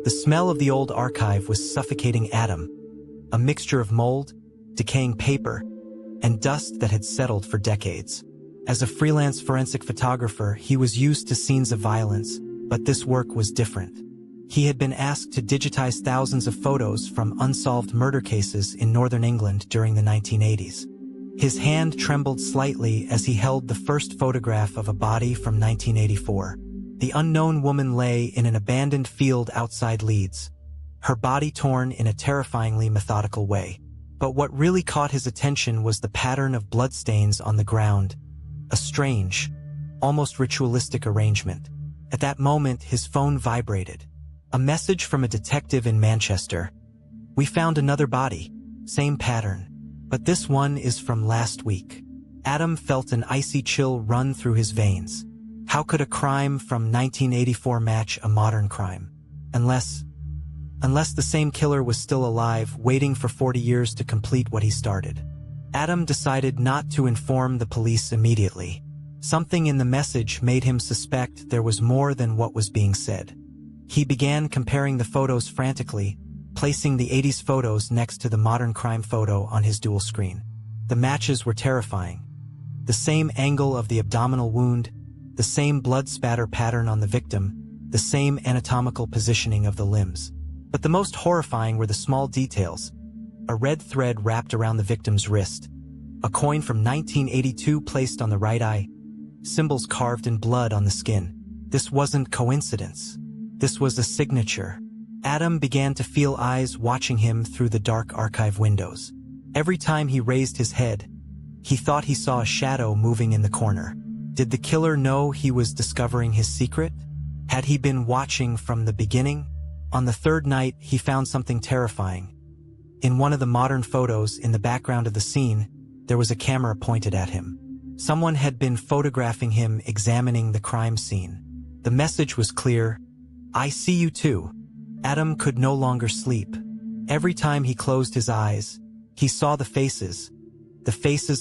The smell of the old archive was suffocating Adam, a mixture of mold, decaying paper, and dust that had settled for decades. As a freelance forensic photographer, he was used to scenes of violence, but this work was different. He had been asked to digitize thousands of photos from unsolved murder cases in northern England during the 1980s. His hand trembled slightly as he held the first photograph of a body from 1984. The unknown woman lay in an abandoned field outside Leeds, her body torn in a terrifyingly methodical way. But what really caught his attention was the pattern of bloodstains on the ground, a strange, almost ritualistic arrangement. At that moment, his phone vibrated. A message from a detective in Manchester. "We found another body, same pattern, but this one is from last week." Adam felt an icy chill run through his veins. How could a crime from 1984 match a modern crime? Unless the same killer was still alive, waiting for 40 years to complete what he started. Adam decided not to inform the police immediately. Something in the message made him suspect there was more than what was being said. He began comparing the photos frantically, placing the 80s photos next to the modern crime photo on his dual screen. The matches were terrifying. The same angle of the abdominal wound, the same blood spatter pattern on the victim, the same anatomical positioning of the limbs. But the most horrifying were the small details. A red thread wrapped around the victim's wrist, a coin from 1982 placed on the right eye, symbols carved in blood on the skin. This wasn't coincidence. This was a signature. Adam began to feel eyes watching him through the dark archive windows. Every time he raised his head, he thought he saw a shadow moving in the corner. Did the killer know he was discovering his secret? Had he been watching from the beginning? On the third night, he found something terrifying. In one of the modern photos in the background of the scene, there was a camera pointed at him. Someone had been photographing him examining the crime scene. The message was clear: "I see you too." Adam could no longer sleep. Every time he closed his eyes, he saw the faces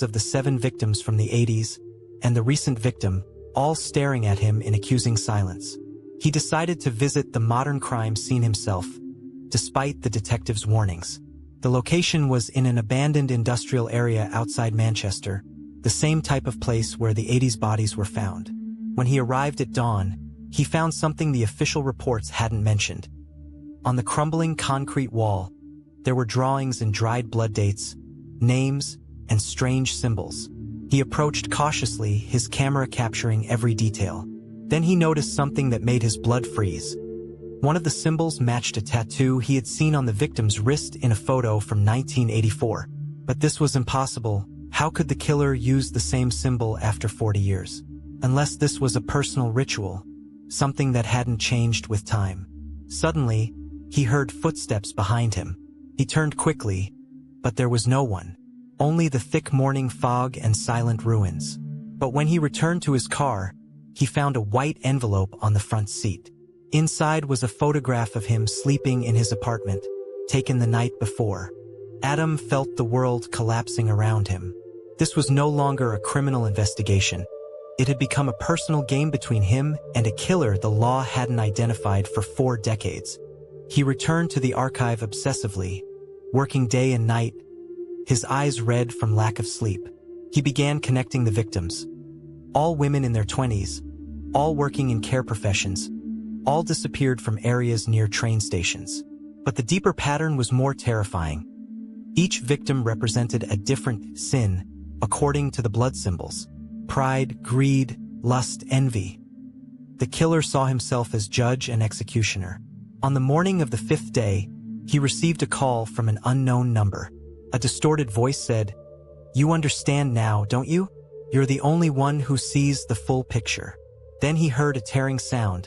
of the 7 victims from the 80s, and the recent victim, all staring at him in accusing silence. He decided to visit the modern crime scene himself, despite the detective's warnings. The location was in an abandoned industrial area outside Manchester, the same type of place where the 80s bodies were found. When he arrived at dawn, he found something the official reports hadn't mentioned. On the crumbling concrete wall, there were drawings and dried blood dates, names, and strange symbols. He approached cautiously, his camera capturing every detail. Then he noticed something that made his blood freeze. One of the symbols matched a tattoo he had seen on the victim's wrist in a photo from 1984. But this was impossible. How could the killer use the same symbol after 40 years? Unless this was a personal ritual, something that hadn't changed with time. Suddenly, he heard footsteps behind him. He turned quickly, but there was no one. Only the thick morning fog and silent ruins. But when he returned to his car, he found a white envelope on the front seat. Inside was a photograph of him sleeping in his apartment, taken the night before. Adam felt the world collapsing around him. This was no longer a criminal investigation. It had become a personal game between him and a killer the law hadn't identified for 4 decades. He returned to the archive obsessively, working day and night, his eyes red from lack of sleep. He began connecting the victims. All women in their 20s, all working in care professions, all disappeared from areas near train stations. But the deeper pattern was more terrifying. Each victim represented a different sin, according to the blood symbols: pride, greed, lust, envy. The killer saw himself as judge and executioner. On the morning of the 5th day, he received a call from an unknown number. A distorted voice said, "You understand now, don't you? You're the only one who sees the full picture." Then he heard a tearing sound,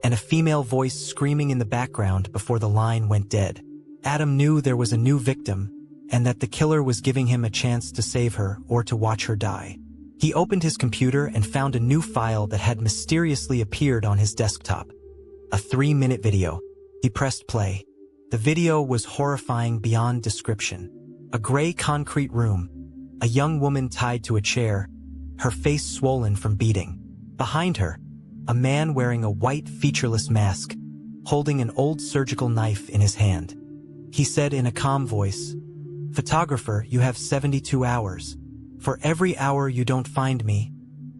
and a female voice screaming in the background before the line went dead. Adam knew there was a new victim, and that the killer was giving him a chance to save her or to watch her die. He opened his computer and found a new file that had mysteriously appeared on his desktop. A 3-minute video. He pressed play. The video was horrifying beyond description. A gray concrete room, a young woman tied to a chair, her face swollen from beating. Behind her, a man wearing a white featureless mask, holding an old surgical knife in his hand. He said in a calm voice, "Photographer, you have 72 hours. For every hour you don't find me,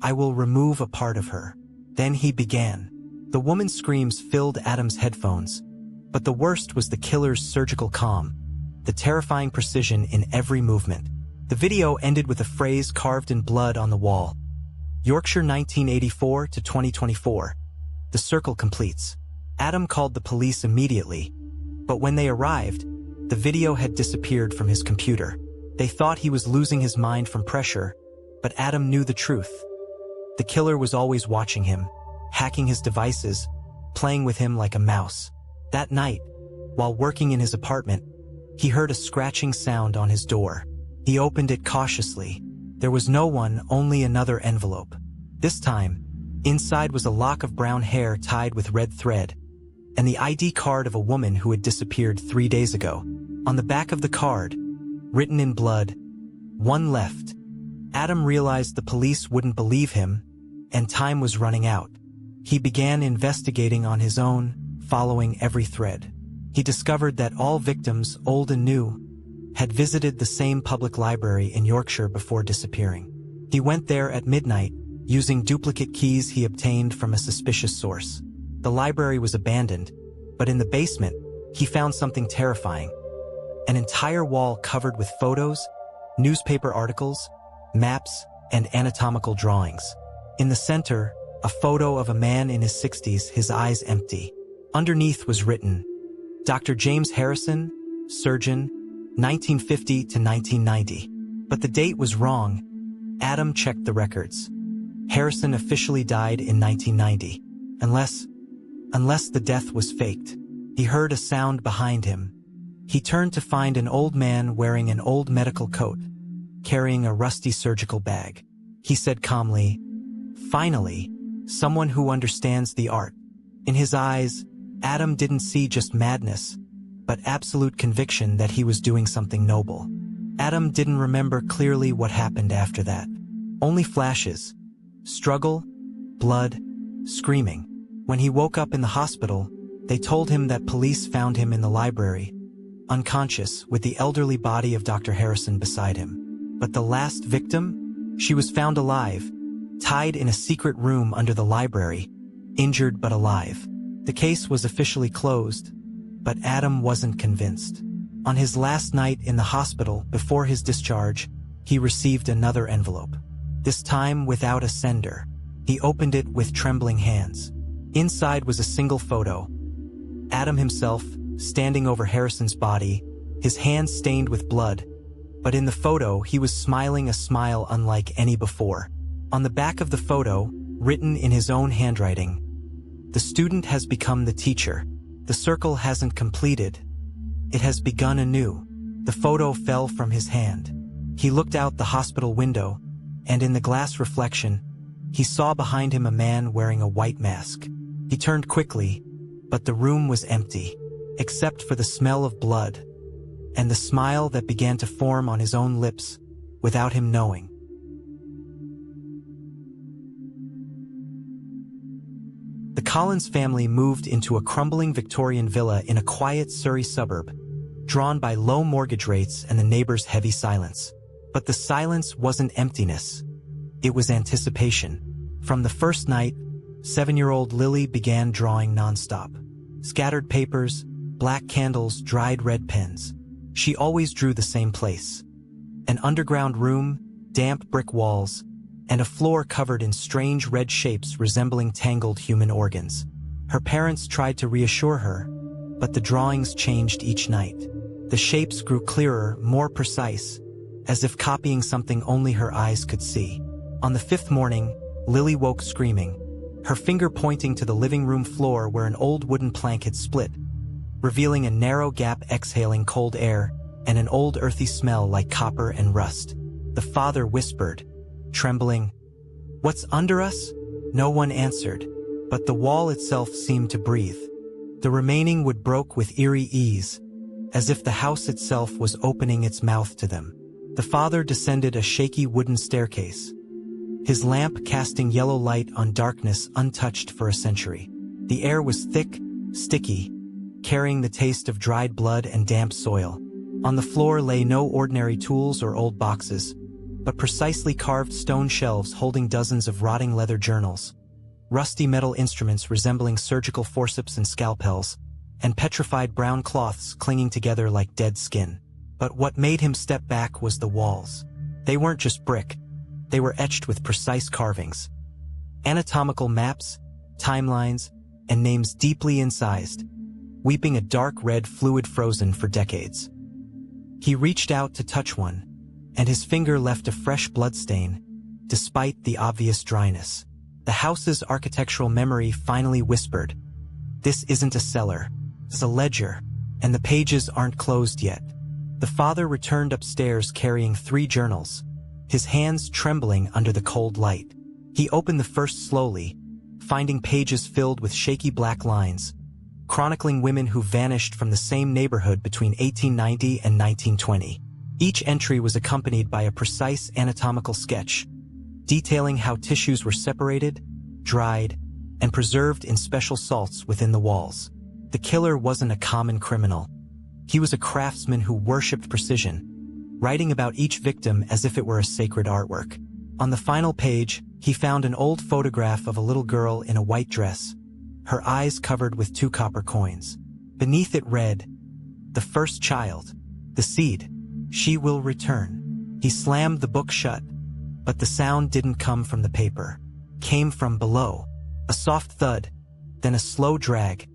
I will remove a part of her." Then he began. The woman's screams filled Adam's headphones, but the worst was the killer's surgical calm, the terrifying precision in every movement. The video ended with a phrase carved in blood on the wall. Yorkshire 1984 to 2024. The circle completes. Adam called the police immediately, but when they arrived, the video had disappeared from his computer. They thought he was losing his mind from pressure, but Adam knew the truth. The killer was always watching him, hacking his devices, playing with him like a mouse. That night, while working in his apartment, he heard a scratching sound on his door. He opened it cautiously. There was no one, only another envelope. This time, inside was a lock of brown hair tied with red thread, and the ID card of a woman who had disappeared 3 days ago. On the back of the card, written in blood, "One left." Adam realized the police wouldn't believe him, and time was running out. He began investigating on his own, following every thread. He discovered that all victims, old and new, had visited the same public library in Yorkshire before disappearing. He went there at midnight, using duplicate keys he obtained from a suspicious source. The library was abandoned, but in the basement, he found something terrifying. An entire wall covered with photos, newspaper articles, maps, and anatomical drawings. In the center, a photo of a man in his 60s, his eyes empty. Underneath was written, "Dr. James Harrison, surgeon, 1950 to 1990. But the date was wrong. Adam checked the records. Harrison officially died in 1990. Unless the death was faked. He heard a sound behind him. He turned to find an old man wearing an old medical coat, carrying a rusty surgical bag. He said calmly, "Finally, someone who understands the art." In his eyes, Adam didn't see just madness, but absolute conviction that he was doing something noble. Adam didn't remember clearly what happened after that. Only flashes. Struggle, blood, screaming. When he woke up in the hospital, they told him that police found him in the library, unconscious, with the elderly body of Dr. Harrison beside him. But the last victim? She was found alive, tied in a secret room under the library, injured but alive. The case was officially closed, but Adam wasn't convinced. On his last night in the hospital before his discharge, he received another envelope. This time without a sender. He opened it with trembling hands. Inside was a single photo. Adam himself, standing over Harrison's body, his hands stained with blood. But in the photo, he was smiling a smile unlike any before. On the back of the photo, written in his own handwriting, "The student has become the teacher. The circle hasn't completed. It has begun anew." The photo fell from his hand. He looked out the hospital window, and in the glass reflection, he saw behind him a man wearing a white mask. He turned quickly, but the room was empty, except for the smell of blood, and the smile that began to form on his own lips, without him knowing. The Collins family moved into a crumbling Victorian villa in a quiet Surrey suburb, drawn by low mortgage rates and the neighbors' heavy silence. But the silence wasn't emptiness. It was anticipation. From the first night, 7-year-old Lily began drawing nonstop. Scattered papers, black candles, dried red pens. She always drew the same place. An underground room, damp brick walls, and a floor covered in strange red shapes resembling tangled human organs. Her parents tried to reassure her, but the drawings changed each night. The shapes grew clearer, more precise, as if copying something only her eyes could see. On the 5th morning, Lily woke screaming, her finger pointing to the living room floor where an old wooden plank had split, revealing a narrow gap exhaling cold air and an old earthy smell like copper and rust. The father whispered, trembling, "What's under us?" No one answered, but the wall itself seemed to breathe. The remaining wood broke with eerie ease, as if the house itself was opening its mouth to them. The father descended a shaky wooden staircase, his lamp casting yellow light on darkness untouched for a century. The air was thick, sticky, carrying the taste of dried blood and damp soil. On the floor lay no ordinary tools or old boxes, but precisely carved stone shelves holding dozens of rotting leather journals, rusty metal instruments resembling surgical forceps and scalpels, and petrified brown cloths clinging together like dead skin. But what made him step back was the walls. They weren't just brick. They were etched with precise carvings. Anatomical maps, timelines, and names deeply incised, weeping a dark red fluid frozen for decades. He reached out to touch one, and his finger left a fresh bloodstain, despite the obvious dryness. The house's architectural memory finally whispered, "This isn't a cellar, it's a ledger, and the pages aren't closed yet." The father returned upstairs carrying 3 journals, his hands trembling under the cold light. He opened the first slowly, finding pages filled with shaky black lines, chronicling women who vanished from the same neighborhood between 1890 and 1920. Each entry was accompanied by a precise anatomical sketch, detailing how tissues were separated, dried, and preserved in special salts within the walls. The killer wasn't a common criminal. He was a craftsman who worshipped precision, writing about each victim as if it were a sacred artwork. On the final page, he found an old photograph of a little girl in a white dress, her eyes covered with 2 copper coins. Beneath it read, "The first child, the seed, she will return." He slammed the book shut, but the sound didn't come from the paper. It came from below. A soft thud, then a slow drag,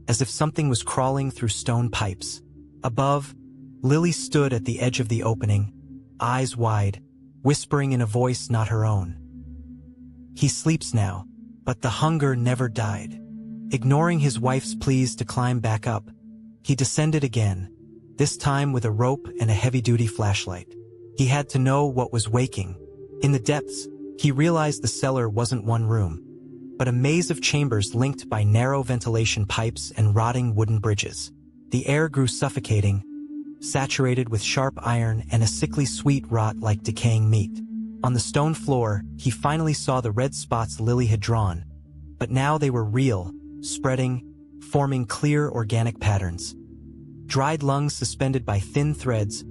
as if something was crawling through stone pipes. Above, Lily stood at the edge of the opening, eyes wide, whispering in a voice not her own. "He sleeps now, but the hunger never died." Ignoring his wife's pleas to climb back up, he descended again, this time with a rope and a heavy-duty flashlight. He had to know what was waking. In the depths, he realized the cellar wasn't one room, but a maze of chambers linked by narrow ventilation pipes and rotting wooden bridges. The air grew suffocating, saturated with sharp iron and a sickly sweet rot like decaying meat. On the stone floor, he finally saw the red spots Lily had drawn, but now they were real, spreading, forming clear organic patterns. Dried lungs suspended by thin threads,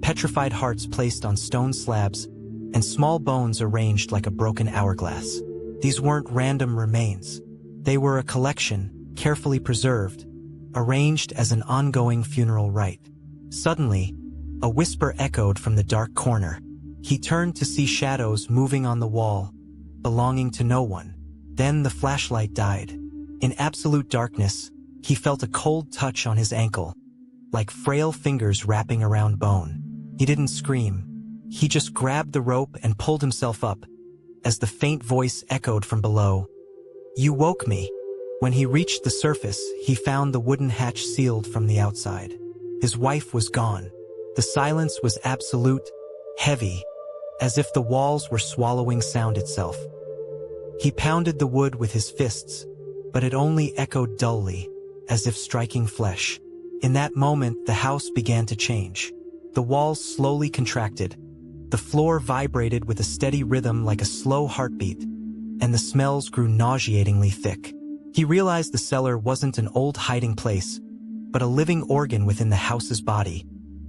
petrified hearts placed on stone slabs, and small bones arranged like a broken hourglass. These weren't random remains. They were a collection, carefully preserved, arranged as an ongoing funeral rite. Suddenly, a whisper echoed from the dark corner. He turned to see shadows moving on the wall, belonging to no one. Then the flashlight died. In absolute darkness, he felt a cold touch on his ankle, like frail fingers wrapping around bone. He didn't scream. He just grabbed the rope and pulled himself up, as the faint voice echoed from below. "You woke me." When he reached the surface, he found the wooden hatch sealed from the outside. His wife was gone. The silence was absolute, heavy, as if the walls were swallowing sound itself. He pounded the wood with his fists, but it only echoed dully, as if striking flesh. In that moment, the house began to change. The walls slowly contracted. The floor vibrated with a steady rhythm like a slow heartbeat, and the smells grew nauseatingly thick. He realized the cellar wasn't an old hiding place, but a living organ within the house's body,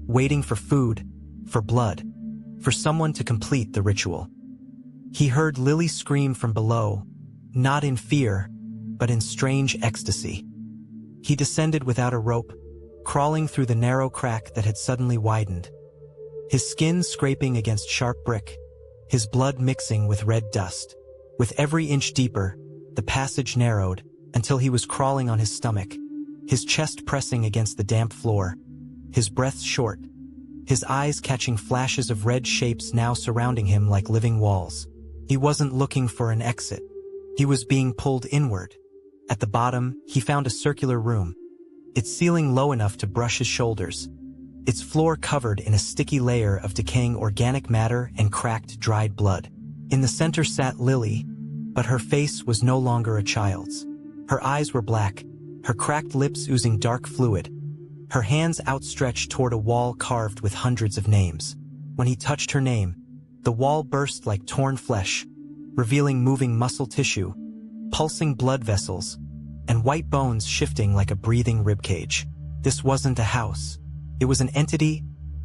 waiting for food, for blood, for someone to complete the ritual. He heard Lily scream from below, not in fear, but in strange ecstasy. He descended without a rope, crawling through the narrow crack that had suddenly widened. His skin scraping against sharp brick, his blood mixing with red dust. With every inch deeper, the passage narrowed until he was crawling on his stomach, his chest pressing against the damp floor, his breath short, his eyes catching flashes of red shapes now surrounding him like living walls. He wasn't looking for an exit. He was being pulled inward. At the bottom, he found a circular room, its ceiling low enough to brush his shoulders, its floor covered in a sticky layer of decaying organic matter and cracked, dried blood. In the center sat Lily, but her face was no longer a child's. Her eyes were black, her cracked lips oozing dark fluid, her hands outstretched toward a wall carved with hundreds of names. When he touched her name, the wall burst like torn flesh, revealing moving muscle tissue, pulsing blood vessels, and white bones shifting like a breathing ribcage. This wasn't a house. It was an entity,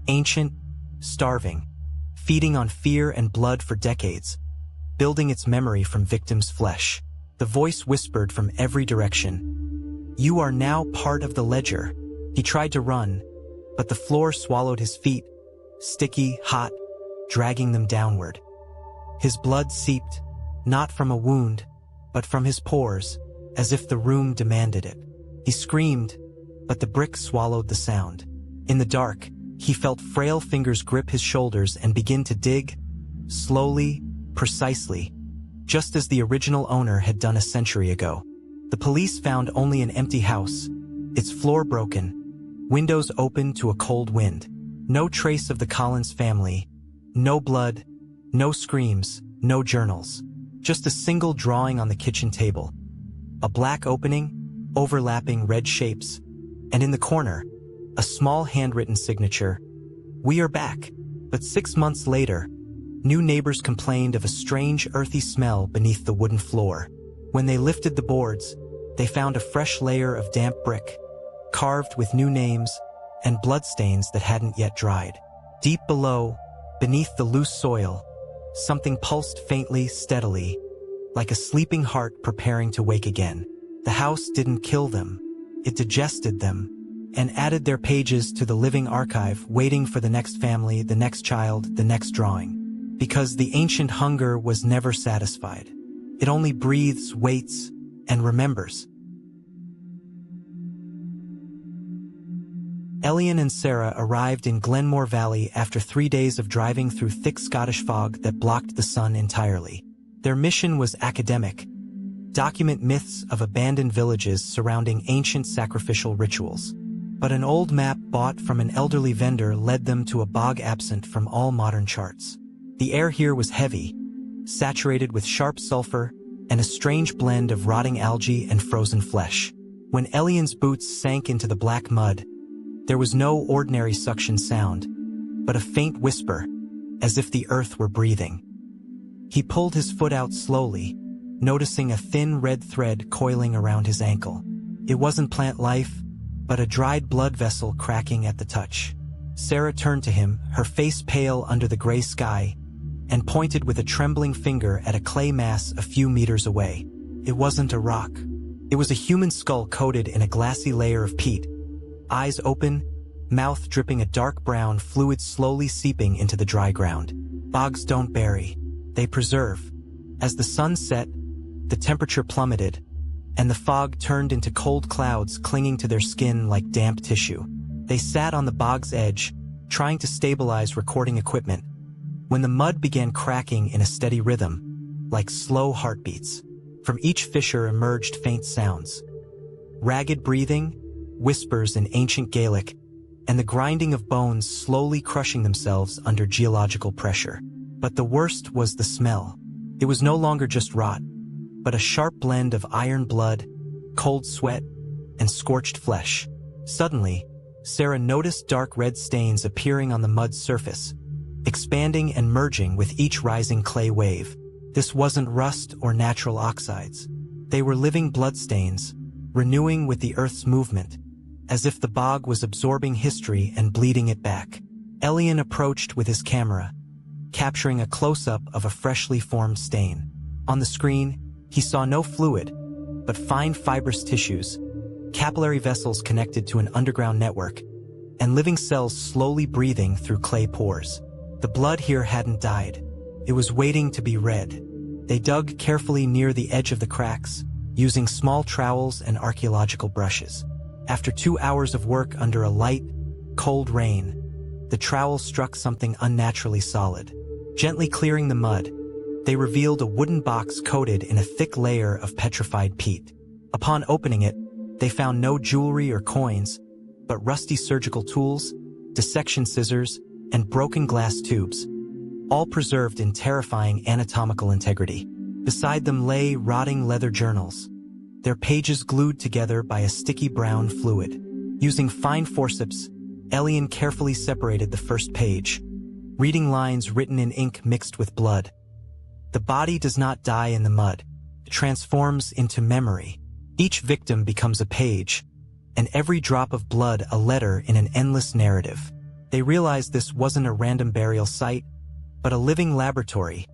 ancient, starving, feeding on fear and blood for decades, building its memory from victims' flesh. The voice whispered from every direction, "You are now part of the ledger." He tried to run, but the floor swallowed his feet, sticky, hot, dragging them downward. His blood seeped, not from a wound, but from his pores, as if the room demanded it. He screamed, but the brick swallowed the sound. In the dark, he felt frail fingers grip his shoulders and begin to dig, slowly, precisely, just as the original owner had done a century ago. The police found only an empty house, its floor broken, windows open to a cold wind. No trace of the Collins family, no blood, no screams, no journals. Just a single drawing on the kitchen table. A black opening, overlapping red shapes, and in the corner, a small handwritten signature. "We are back." But 6 months later, new neighbors complained of a strange earthy smell beneath the wooden floor. When they lifted the boards, they found a fresh layer of damp brick, carved with new names and bloodstains that hadn't yet dried. Deep below, beneath the loose soil, something pulsed faintly, steadily, like a sleeping heart preparing to wake again. The house didn't kill them. It digested them and added their pages to the living archive, waiting for the next family, the next child, the next drawing. Because the ancient hunger was never satisfied. It only breathes, waits, and remembers. Elian and Sarah arrived in Glenmore Valley after 3 days of driving through thick Scottish fog that blocked the sun entirely. Their mission was academic: document myths of abandoned villages surrounding ancient sacrificial rituals. But an old map bought from an elderly vendor led them to a bog absent from all modern charts. The air here was heavy, saturated with sharp sulfur and a strange blend of rotting algae and frozen flesh. When Elian's boots sank into the black mud, there was no ordinary suction sound, but a faint whisper, as if the earth were breathing. He pulled his foot out slowly, noticing a thin red thread coiling around his ankle. It wasn't plant life, but a dried blood vessel cracking at the touch. Sarah turned to him, her face pale under the gray sky, and pointed with a trembling finger at a clay mass a few meters away. It wasn't a rock. It was a human skull coated in a glassy layer of peat, eyes open, mouth dripping a dark brown fluid slowly seeping into the dry ground. Bogs don't bury, they preserve. As the sun set, the temperature plummeted, and the fog turned into cold clouds clinging to their skin like damp tissue. They sat on the bog's edge, trying to stabilize recording equipment, when the mud began cracking in a steady rhythm, like slow heartbeats. From each fissure emerged faint sounds. Ragged breathing, whispers in ancient Gaelic, and the grinding of bones slowly crushing themselves under geological pressure. But the worst was the smell. It was no longer just rot, but a sharp blend of iron blood, cold sweat, and scorched flesh. Suddenly, Sarah noticed dark red stains appearing on the mud's surface, expanding and merging with each rising clay wave. This wasn't rust or natural oxides. They were living bloodstains, renewing with the earth's movement, as if the bog was absorbing history and bleeding it back. Elian approached with his camera, capturing a close-up of a freshly formed stain. On the screen, he saw no fluid, but fine fibrous tissues, capillary vessels connected to an underground network, and living cells slowly breathing through clay pores. The blood here hadn't died. It was waiting to be read. They dug carefully near the edge of the cracks, using small trowels and archaeological brushes. After 2 hours of work under a light, cold rain, the trowel struck something unnaturally solid. Gently clearing the mud, they revealed a wooden box coated in a thick layer of petrified peat. Upon opening it, they found no jewelry or coins, but rusty surgical tools, dissection scissors, and broken glass tubes, all preserved in terrifying anatomical integrity. Beside them lay rotting leather journals, their pages glued together by a sticky brown fluid. Using fine forceps, Elian carefully separated the first page, reading lines written in ink mixed with blood. The body does not die in the mud. It transforms into memory. Each victim becomes a page, and every drop of blood a letter in an endless narrative. They realized this wasn't a random burial site, but a living laboratory,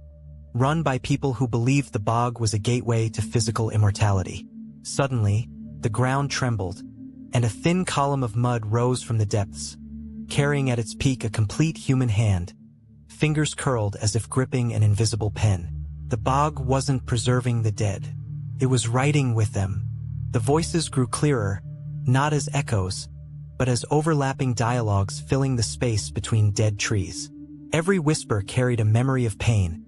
run by people who believed the bog was a gateway to physical immortality. Suddenly, the ground trembled, and a thin column of mud rose from the depths, carrying at its peak a complete human hand, fingers curled as if gripping an invisible pen. The bog wasn't preserving the dead. It was writing with them. The voices grew clearer, not as echoes, but as overlapping dialogues filling the space between dead trees. Every whisper carried a memory of pain.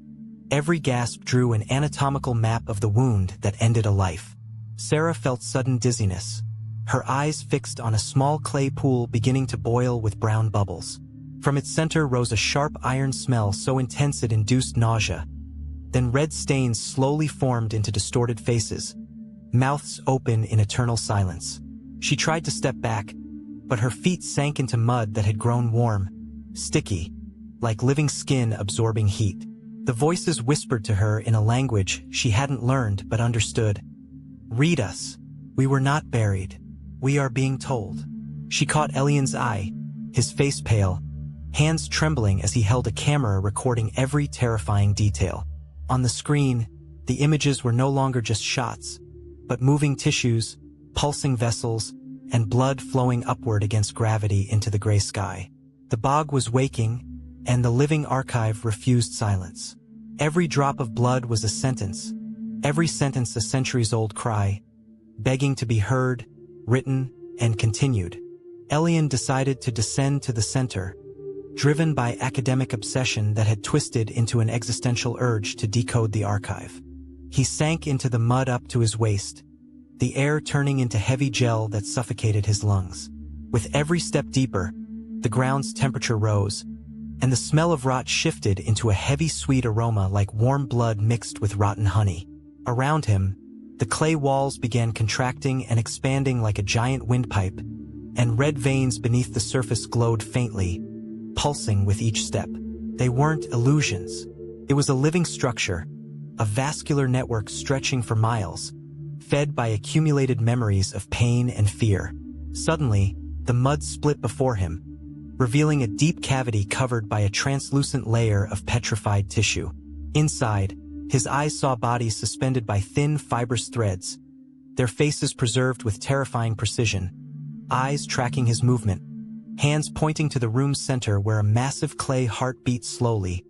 Every gasp drew an anatomical map of the wound that ended a life. Sarah felt sudden dizziness, her eyes fixed on a small clay pool beginning to boil with brown bubbles. From its center rose a sharp iron smell so intense it induced nausea. Then red stains slowly formed into distorted faces, mouths open in eternal silence. She tried to step back, but her feet sank into mud that had grown warm, sticky, like living skin absorbing heat. The voices whispered to her in a language she hadn't learned but understood. "Read us. We were not buried. We are being told." She caught Elian's eye, his face pale, hands trembling as he held a camera recording every terrifying detail. On the screen, the images were no longer just shots, but moving tissues, pulsing vessels, and blood flowing upward against gravity into the gray sky. The bog was waking, and the living archive refused silence. Every drop of blood was a sentence, every sentence a centuries-old cry, begging to be heard, written, and continued. Elian decided to descend to the center, driven by academic obsession that had twisted into an existential urge to decode the archive. He sank into the mud up to his waist, the air turning into heavy gel that suffocated his lungs. With every step deeper, the ground's temperature rose, and the smell of rot shifted into a heavy sweet aroma like warm blood mixed with rotten honey. Around him, the clay walls began contracting and expanding like a giant windpipe, and red veins beneath the surface glowed faintly, pulsing with each step. They weren't illusions. It was a living structure, a vascular network stretching for miles, fed by accumulated memories of pain and fear. Suddenly, the mud split before him, revealing a deep cavity covered by a translucent layer of petrified tissue. Inside, his eyes saw bodies suspended by thin, fibrous threads, their faces preserved with terrifying precision, eyes tracking his movement, hands pointing to the room's center where a massive clay heart beat slowly,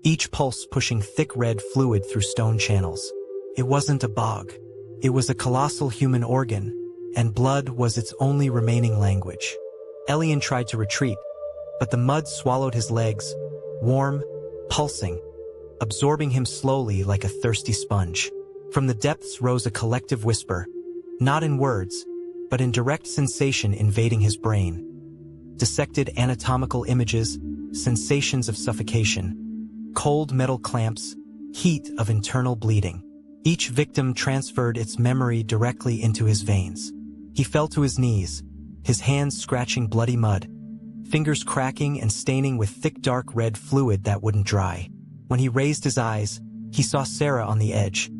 each pulse pushing thick red fluid through stone channels. It wasn't a bog. It was a colossal human organ, and blood was its only remaining language. Elian tried to retreat, but the mud swallowed his legs, warm, pulsing, absorbing him slowly like a thirsty sponge. From the depths rose a collective whisper, not in words, but in direct sensation invading his brain. Dissected anatomical images, sensations of suffocation, cold metal clamps, heat of internal bleeding. Each victim transferred its memory directly into his veins. He fell to his knees, his hands scratching bloody mud, fingers cracking and staining with thick dark red fluid that wouldn't dry. When he raised his eyes, he saw Sarah on the edge,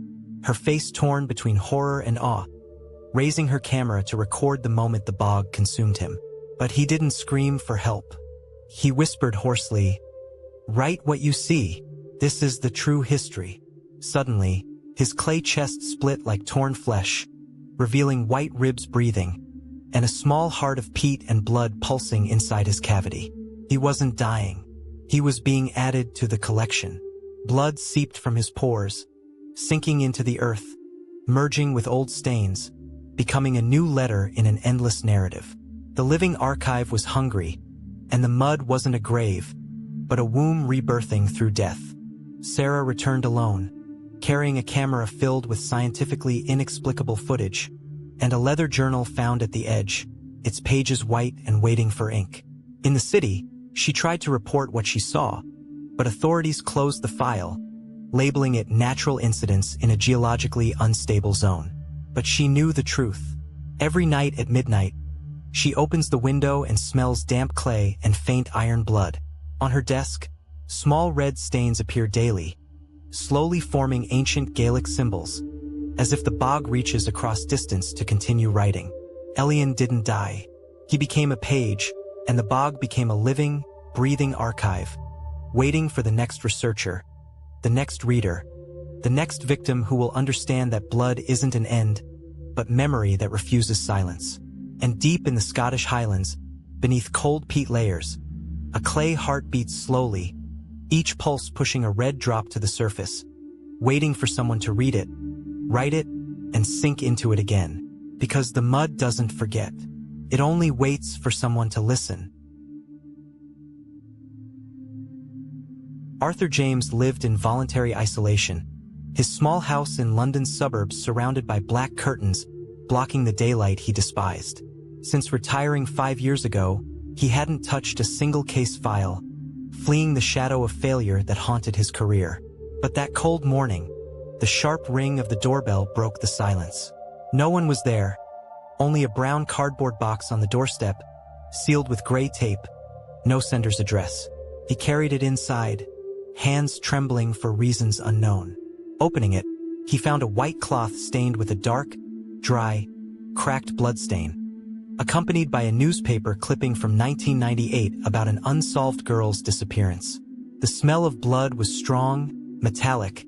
her face torn between horror and awe, raising her camera to record the moment the bog consumed him. But he didn't scream for help. He whispered hoarsely, "Write what you see. This is the true history." Suddenly, his clay chest split like torn flesh, revealing white ribs breathing, and a small heart of peat and blood pulsing inside his cavity. He wasn't dying. He was being added to the collection. Blood seeped from his pores, sinking into the earth, merging with old stains, becoming a new letter in an endless narrative. The living archive was hungry, and the mud wasn't a grave, but a womb rebirthing through death. Sarah returned alone, carrying a camera filled with scientifically inexplicable footage, and a leather journal found at the edge, its pages white and waiting for ink. In the city, she tried to report what she saw, but authorities closed the file, labeling it natural incidents in a geologically unstable zone. But she knew the truth. Every night at midnight, she opens the window and smells damp clay and faint iron blood. On her desk, small red stains appear daily, slowly forming ancient Gaelic symbols, as if the bog reaches across distance to continue writing. Elian didn't die. He became a page, and the bog became a living, breathing archive, waiting for the next researcher, the next reader, the next victim who will understand that blood isn't an end, but memory that refuses silence. And deep in the Scottish Highlands, beneath cold peat layers, a clay heart beats slowly, each pulse pushing a red drop to the surface, waiting for someone to read it, write it, and sink into it again. Because the mud doesn't forget. It only waits for someone to listen. Arthur James lived in voluntary isolation, his small house in London's suburbs surrounded by black curtains, blocking the daylight he despised. Since retiring 5 years ago, he hadn't touched a single case file, fleeing the shadow of failure that haunted his career. But that cold morning, the sharp ring of the doorbell broke the silence. No one was there, only a brown cardboard box on the doorstep, sealed with gray tape, no sender's address. He carried it inside, hands trembling for reasons unknown. Opening it, he found a white cloth stained with a dark, dry, cracked bloodstain, accompanied by a newspaper clipping from 1998 about an unsolved girl's disappearance. The smell of blood was strong, metallic,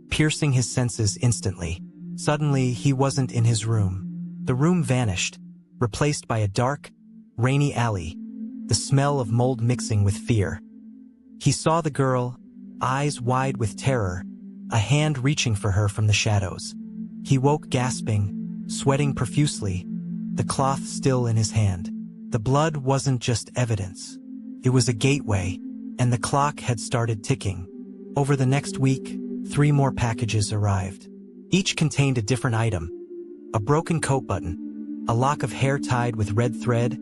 piercing his senses instantly. Suddenly, he wasn't in his room. The room vanished, replaced by a dark, rainy alley, the smell of mold mixing with fear. He saw the girl, eyes wide with terror, a hand reaching for her from the shadows. He woke gasping, sweating profusely, the cloth still in his hand. The blood wasn't just evidence. It was a gateway, and the clock had started ticking. Over the next week, 3 more packages arrived. Each contained a different item: a broken coat button, a lock of hair tied with red thread,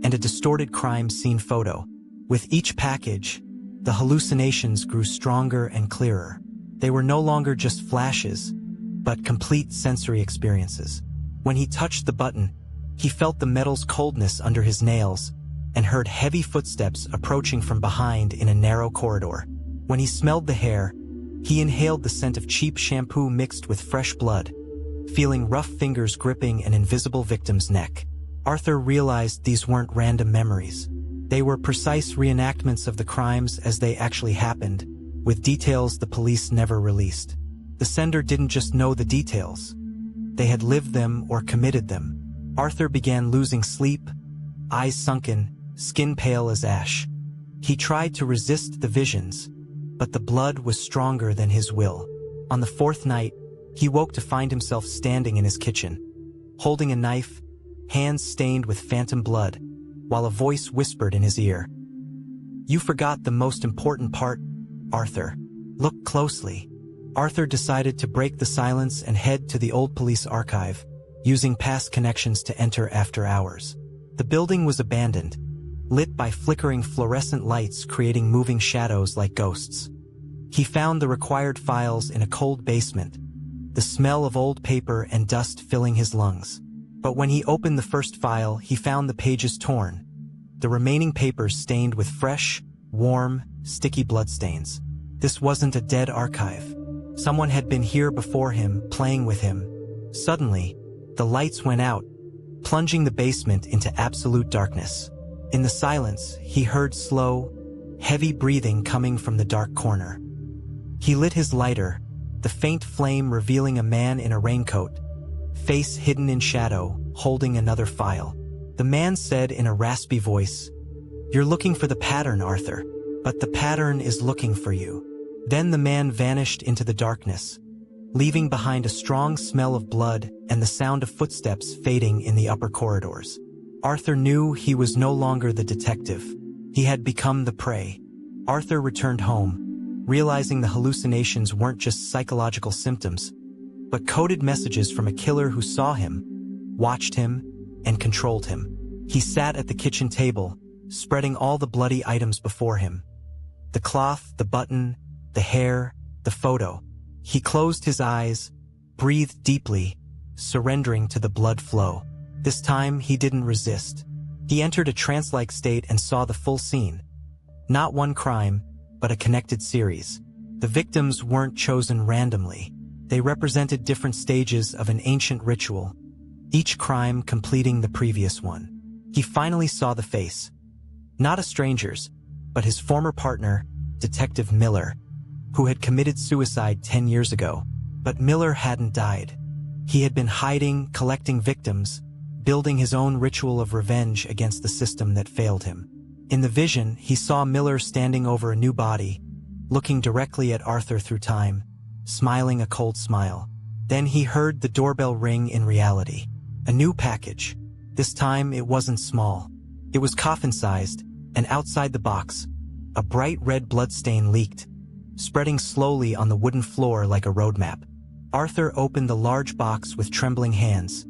and a distorted crime scene photo. With each package, the hallucinations grew stronger and clearer. They were no longer just flashes, but complete sensory experiences. When he touched the button, he felt the metal's coldness under his nails and heard heavy footsteps approaching from behind in a narrow corridor. When he smelled the hair, he inhaled the scent of cheap shampoo mixed with fresh blood, feeling rough fingers gripping an invisible victim's neck. Arthur realized these weren't random memories. They were precise reenactments of the crimes as they actually happened, with details the police never released. The sender didn't just know the details. They had lived them or committed them. Arthur began losing sleep, eyes sunken, skin pale as ash. He tried to resist the visions, but the blood was stronger than his will. On the 4th night, he woke to find himself standing in his kitchen, holding a knife, hands stained with phantom blood, while a voice whispered in his ear, "You forgot the most important part, Arthur. Look closely." Arthur decided to break the silence and head to the old police archive, using past connections to enter after hours. The building was abandoned, lit by flickering fluorescent lights creating moving shadows like ghosts. He found the required files in a cold basement, the smell of old paper and dust filling his lungs. But when he opened the first file, he found the pages torn, the remaining papers stained with fresh, warm, sticky bloodstains. This wasn't a dead archive. Someone had been here before him, playing with him. Suddenly, the lights went out, plunging the basement into absolute darkness. In the silence, he heard slow, heavy breathing coming from the dark corner. He lit his lighter, the faint flame revealing a man in a raincoat, face hidden in shadow, holding another file. The man said in a raspy voice, "You're looking for the pattern, Arthur, but the pattern is looking for you." Then the man vanished into the darkness, leaving behind a strong smell of blood and the sound of footsteps fading in the upper corridors. Arthur knew he was no longer the detective. He had become the prey. Arthur returned home, realizing the hallucinations weren't just psychological symptoms, but coded messages from a killer who saw him, watched him, and controlled him. He sat at the kitchen table, spreading all the bloody items before him. The cloth, the button, the hair, the photo. He closed his eyes, breathed deeply, surrendering to the blood flow. This time, he didn't resist. He entered a trance-like state and saw the full scene. Not one crime, but a connected series. The victims weren't chosen randomly. They represented different stages of an ancient ritual, each crime completing the previous one. He finally saw the face. Not a stranger's, but his former partner, Detective Miller, who had committed suicide 10 years ago. But Miller hadn't died. He had been hiding, collecting victims, building his own ritual of revenge against the system that failed him. In the vision, he saw Miller standing over a new body, looking directly at Arthur through time, smiling a cold smile. Then he heard the doorbell ring in reality. A new package. This time it wasn't small. It was coffin-sized, and outside the box, a bright red bloodstain leaked, spreading slowly on the wooden floor like a roadmap. Arthur opened the large box with trembling hands,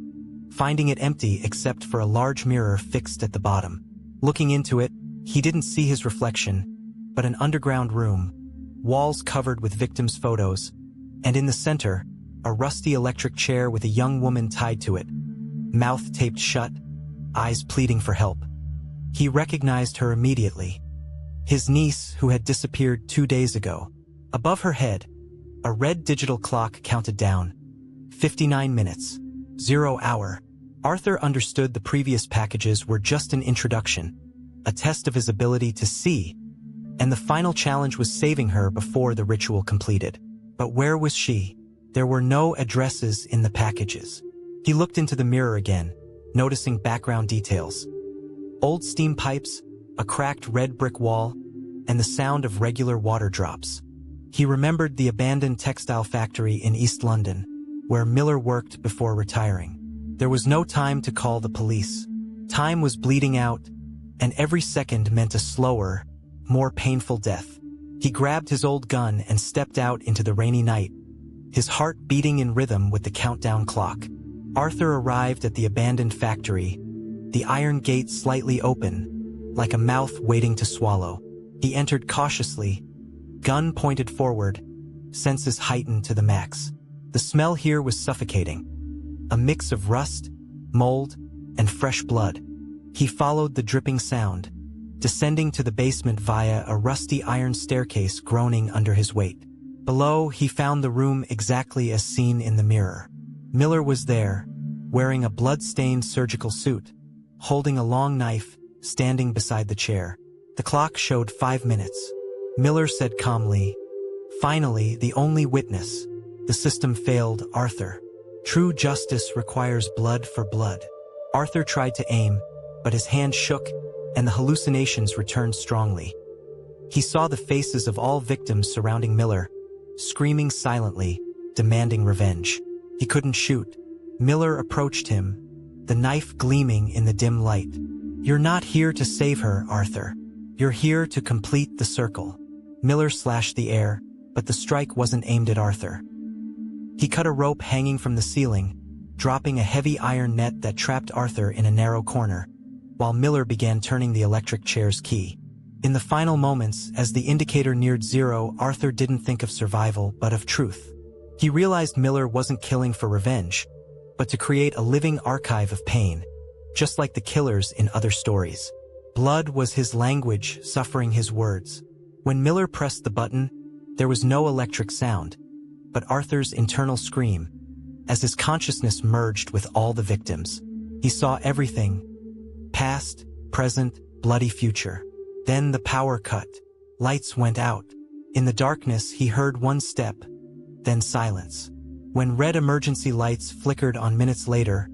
finding it empty except for a large mirror fixed at the bottom. Looking into it, he didn't see his reflection, but an underground room, walls covered with victims' photos, and in the center, a rusty electric chair with a young woman tied to it, mouth taped shut, eyes pleading for help. He recognized her immediately. His niece, who had disappeared 2 days ago. Above her head, a red digital clock counted down. 59 minutes. 0 hour. Arthur understood the previous packages were just an introduction, a test of his ability to see, and the final challenge was saving her before the ritual completed. But where was she? There were no addresses in the packages. He looked into the mirror again, noticing background details. Old steam pipes, a cracked red brick wall, and the sound of regular water drops. He remembered the abandoned textile factory in East London, where Miller worked before retiring. There was no time to call the police. Time was bleeding out, and every second meant a slower, more painful death. He grabbed his old gun and stepped out into the rainy night, his heart beating in rhythm with the countdown clock. Arthur arrived at the abandoned factory, the iron gate slightly open, like a mouth waiting to swallow. He entered cautiously, gun pointed forward, senses heightened to the max. The smell here was suffocating, a mix of rust, mold, and fresh blood. He followed the dripping sound, descending to the basement via a rusty iron staircase groaning under his weight. Below, he found the room exactly as seen in the mirror. Miller was there, wearing a blood-stained surgical suit, holding a long knife, standing beside the chair. The clock showed 5 minutes. Miller said calmly, "Finally, the only witness. The system failed, Arthur. True justice requires blood for blood." Arthur tried to aim, but his hand shook, and the hallucinations returned strongly. He saw the faces of all victims surrounding Miller, screaming silently, demanding revenge. He couldn't shoot. Miller approached him, the knife gleaming in the dim light. "You're not here to save her, Arthur. You're here to complete the circle." Miller slashed the air, but the strike wasn't aimed at Arthur. He cut a rope hanging from the ceiling, dropping a heavy iron net that trapped Arthur in a narrow corner, while Miller began turning the electric chair's key. In the final moments, as the indicator neared 0, Arthur didn't think of survival, but of truth. He realized Miller wasn't killing for revenge, but to create a living archive of pain, just like the killers in other stories. Blood was his language, suffering his words. When Miller pressed the button, there was no electric sound, but Arthur's internal scream, as his consciousness merged with all the victims. He saw everything: past, present, bloody future. Then the power cut. Lights went out. In the darkness, he heard one step, then silence. When red emergency lights flickered on minutes later,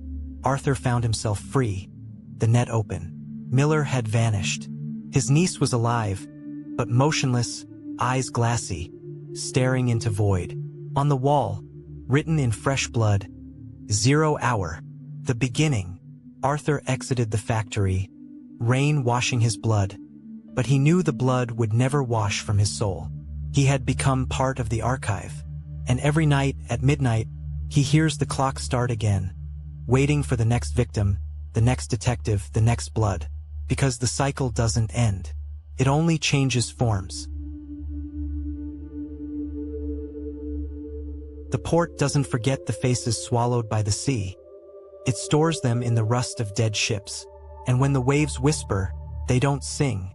Arthur found himself free, the net open. Miller had vanished. His niece was alive, but motionless, eyes glassy, staring into void. On the wall, written in fresh blood, 0 hour, the beginning. Arthur exited the factory, rain washing his blood, but he knew the blood would never wash from his soul. He had become part of the archive, and every night at midnight, he hears the clock start again, waiting for the next victim, the next detective, the next blood, because the cycle doesn't end. It only changes forms. The port doesn't forget the faces swallowed by the sea. It stores them in the rust of dead ships, and when the waves whisper, they don't sing.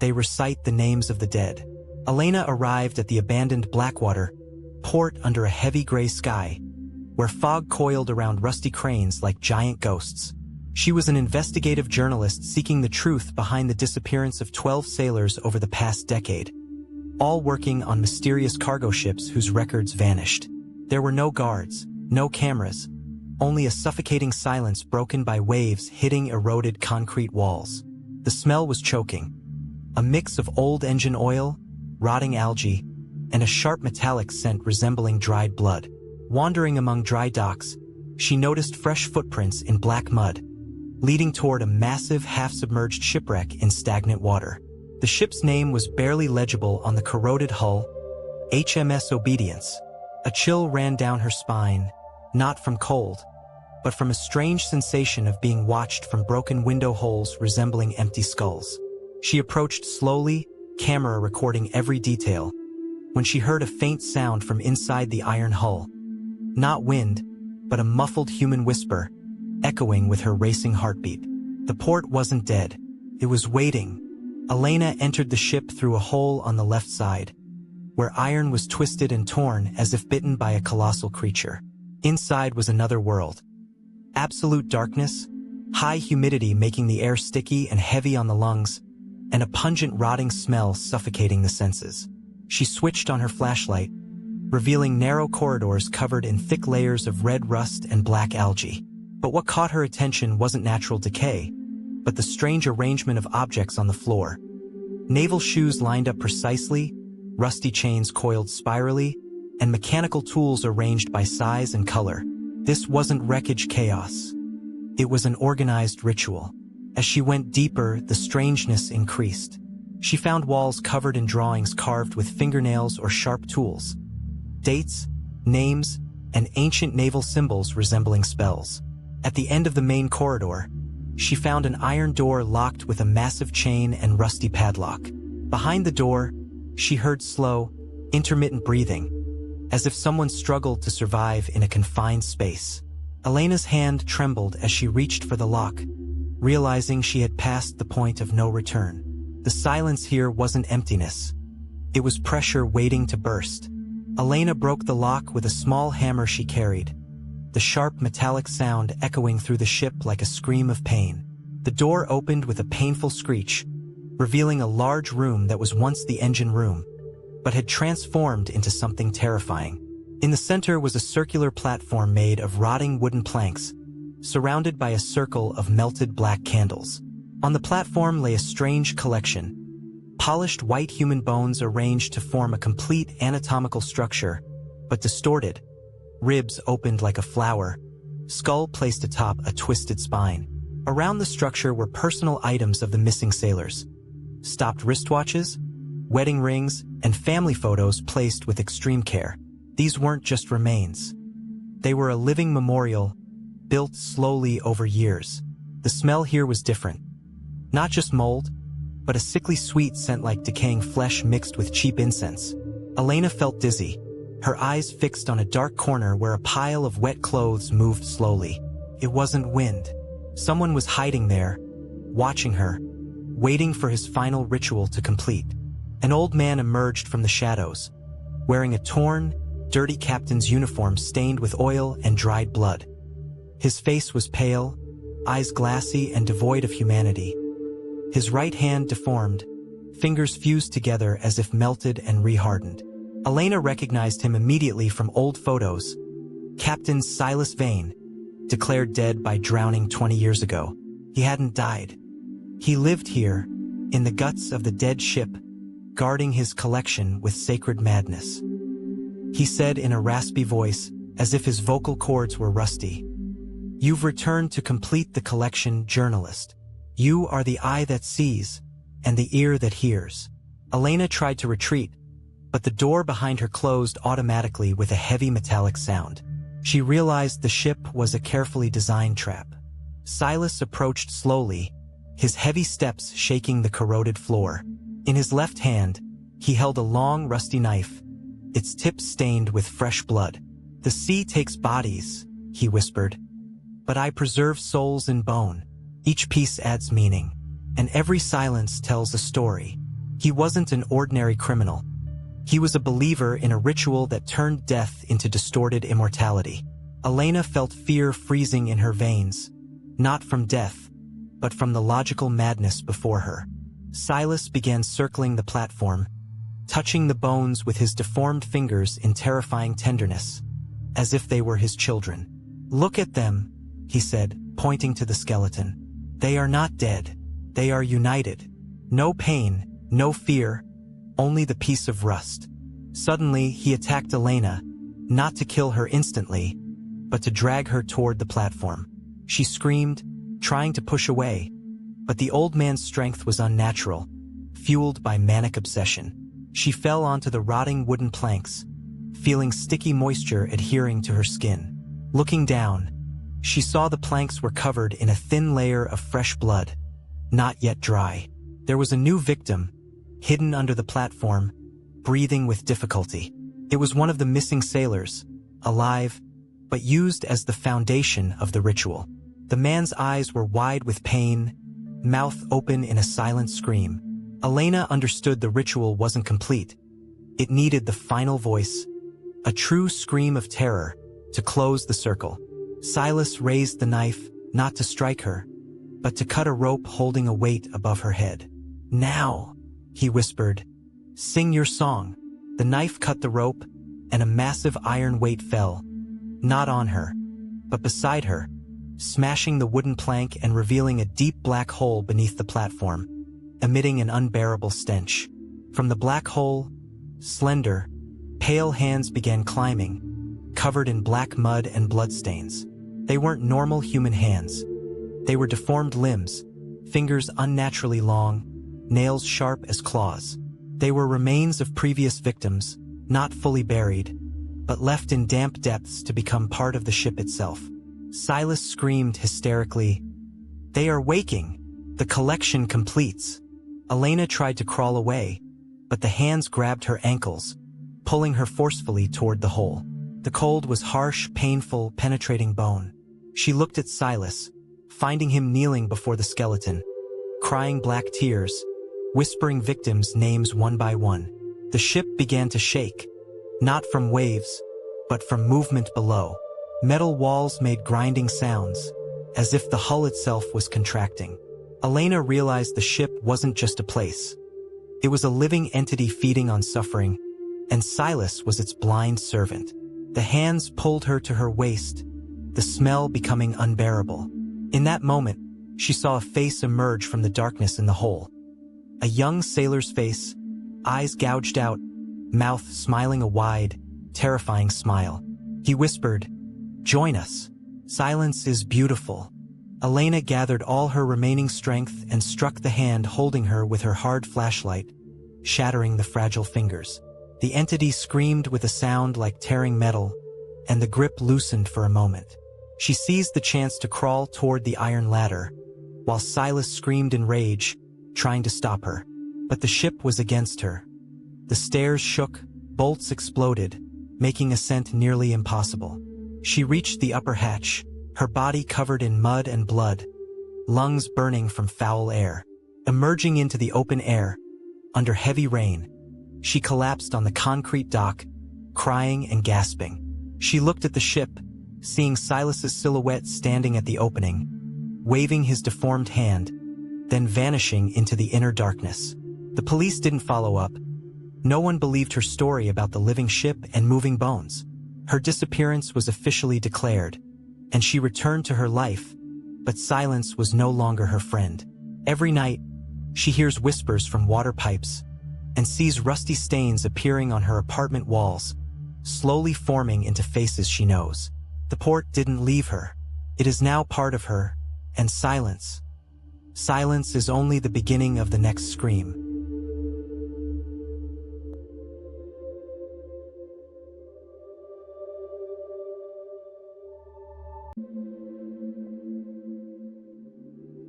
They recite the names of the dead. Elena arrived at the abandoned Blackwater, port under a heavy gray sky, where fog coiled around rusty cranes like giant ghosts. She was an investigative journalist seeking the truth behind the disappearance of 12 sailors over the past decade, all working on mysterious cargo ships whose records vanished. There were no guards, no cameras, only a suffocating silence broken by waves hitting eroded concrete walls. The smell was choking, a mix of old engine oil, rotting algae, and a sharp metallic scent resembling dried blood. Wandering among dry docks, she noticed fresh footprints in black mud, leading toward a massive half-submerged shipwreck in stagnant water. The ship's name was barely legible on the corroded hull, HMS Obedience. A chill ran down her spine, not from cold, but from a strange sensation of being watched from broken window holes resembling empty skulls. She approached slowly, camera recording every detail, when she heard a faint sound from inside the iron hull. Not wind, but a muffled human whisper, echoing with her racing heartbeat. The port wasn't dead. It was waiting. Elena entered the ship through a hole on the left side, where iron was twisted and torn as if bitten by a colossal creature. Inside was another world. Absolute darkness, high humidity making the air sticky and heavy on the lungs, and a pungent rotting smell suffocating the senses. She switched on her flashlight, revealing narrow corridors covered in thick layers of red rust and black algae. But what caught her attention wasn't natural decay, but the strange arrangement of objects on the floor. Naval shoes lined up precisely, rusty chains coiled spirally, and mechanical tools arranged by size and color. This wasn't wreckage chaos. It was an organized ritual. As she went deeper, the strangeness increased. She found walls covered in drawings carved with fingernails or sharp tools, dates, names, and ancient naval symbols resembling spells. At the end of the main corridor, she found an iron door locked with a massive chain and rusty padlock. Behind the door, she heard slow, intermittent breathing, as if someone struggled to survive in a confined space. Elena's hand trembled as she reached for the lock, realizing she had passed the point of no return. The silence here wasn't emptiness. It was pressure waiting to burst. Elena broke the lock with a small hammer she carried, the sharp metallic sound echoing through the ship like a scream of pain. The door opened with a painful screech, revealing a large room that was once the engine room, but had transformed into something terrifying. In the center was a circular platform made of rotting wooden planks, surrounded by a circle of melted black candles. On the platform lay a strange collection, polished white human bones arranged to form a complete anatomical structure, but distorted. Ribs opened like a flower, skull placed atop a twisted spine. Around the structure were personal items of the missing sailors. Stopped wristwatches, wedding rings, and family photos placed with extreme care. These weren't just remains. They were a living memorial, built slowly over years. The smell here was different. Not just mold, but a sickly sweet scent like decaying flesh mixed with cheap incense. Elena felt dizzy, her eyes fixed on a dark corner where a pile of wet clothes moved slowly. It wasn't wind. Someone was hiding there, watching her, waiting for his final ritual to complete. An old man emerged from the shadows, wearing a torn, dirty captain's uniform stained with oil and dried blood. His face was pale, eyes glassy and devoid of humanity. His right hand deformed, fingers fused together as if melted and rehardened. Elena recognized him immediately from old photos. Captain Silas Vane, declared dead by drowning 20 years ago. He hadn't died. He lived here, in the guts of the dead ship, guarding his collection with sacred madness. He said in a raspy voice, as if his vocal cords were rusty, "You've returned to complete the collection, journalist. You are the eye that sees, and the ear that hears." Elena tried to retreat, but the door behind her closed automatically with a heavy metallic sound. She realized the ship was a carefully designed trap. Silas approached slowly, his heavy steps shaking the corroded floor. In his left hand, he held a long, rusty knife, its tip stained with fresh blood. "The sea takes bodies," he whispered, "but I preserve souls in bone. Each piece adds meaning, and every silence tells a story." He wasn't an ordinary criminal. He was a believer in a ritual that turned death into distorted immortality. Elena felt fear freezing in her veins, not from death, but from the logical madness before her. Silas began circling the platform, touching the bones with his deformed fingers in terrifying tenderness, as if they were his children. "Look at them," he said, pointing to the skeleton. "They are not dead. They are united. No pain, no fear, only the peace of rust." Suddenly, he attacked Elena, not to kill her instantly, but to drag her toward the platform. She screamed, trying to push away, but the old man's strength was unnatural, fueled by manic obsession. She fell onto the rotting wooden planks, feeling sticky moisture adhering to her skin. Looking down, she saw the planks were covered in a thin layer of fresh blood, not yet dry. There was a new victim, hidden under the platform, breathing with difficulty. It was one of the missing sailors, alive, but used as the foundation of the ritual. The man's eyes were wide with pain, mouth open in a silent scream. Elena understood the ritual wasn't complete. It needed the final voice, a true scream of terror, to close the circle. Silas raised the knife, not to strike her, but to cut a rope holding a weight above her head. "Now," he whispered, "sing your song." The knife cut the rope, and a massive iron weight fell, not on her, but beside her, smashing the wooden plank and revealing a deep black hole beneath the platform, emitting an unbearable stench. From the black hole, slender, pale hands began climbing, covered in black mud and bloodstains. They weren't normal human hands. They were deformed limbs, fingers unnaturally long, nails sharp as claws. They were remains of previous victims, not fully buried, but left in damp depths to become part of the ship itself. Silas screamed hysterically, "They are waking! The collection completes!" Elena tried to crawl away, but the hands grabbed her ankles, pulling her forcefully toward the hole. The cold was harsh, painful, penetrating bone. She looked at Silas, finding him kneeling before the skeleton, crying black tears, whispering victims' names one by one. The ship began to shake, not from waves, but from movement below. Metal walls made grinding sounds, as if the hull itself was contracting. Elena realized the ship wasn't just a place. It was a living entity feeding on suffering, and Silas was its blind servant. The hands pulled her to her waist, the smell becoming unbearable. In that moment, she saw a face emerge from the darkness in the hole. A young sailor's face, eyes gouged out, mouth smiling a wide, terrifying smile. He whispered, "Join us. Silence is beautiful." Elena gathered all her remaining strength and struck the hand holding her with her hard flashlight, shattering the fragile fingers. The entity screamed with a sound like tearing metal, and the grip loosened for a moment. She seized the chance to crawl toward the iron ladder, while Silas screamed in rage, trying to stop her. But the ship was against her. The stairs shook, bolts exploded, making ascent nearly impossible. She reached the upper hatch, her body covered in mud and blood, lungs burning from foul air. Emerging into the open air, under heavy rain, she collapsed on the concrete dock, crying and gasping. She looked at the ship, seeing Silas's silhouette standing at the opening, waving his deformed hand, then vanishing into the inner darkness. The police didn't follow up. No one believed her story about the living ship and moving bones. Her disappearance was officially declared, and she returned to her life, but silence was no longer her friend. Every night, she hears whispers from water pipes and sees rusty stains appearing on her apartment walls, slowly forming into faces she knows. The port didn't leave her. It is now part of her, and silence. Silence is only the beginning of the next scream.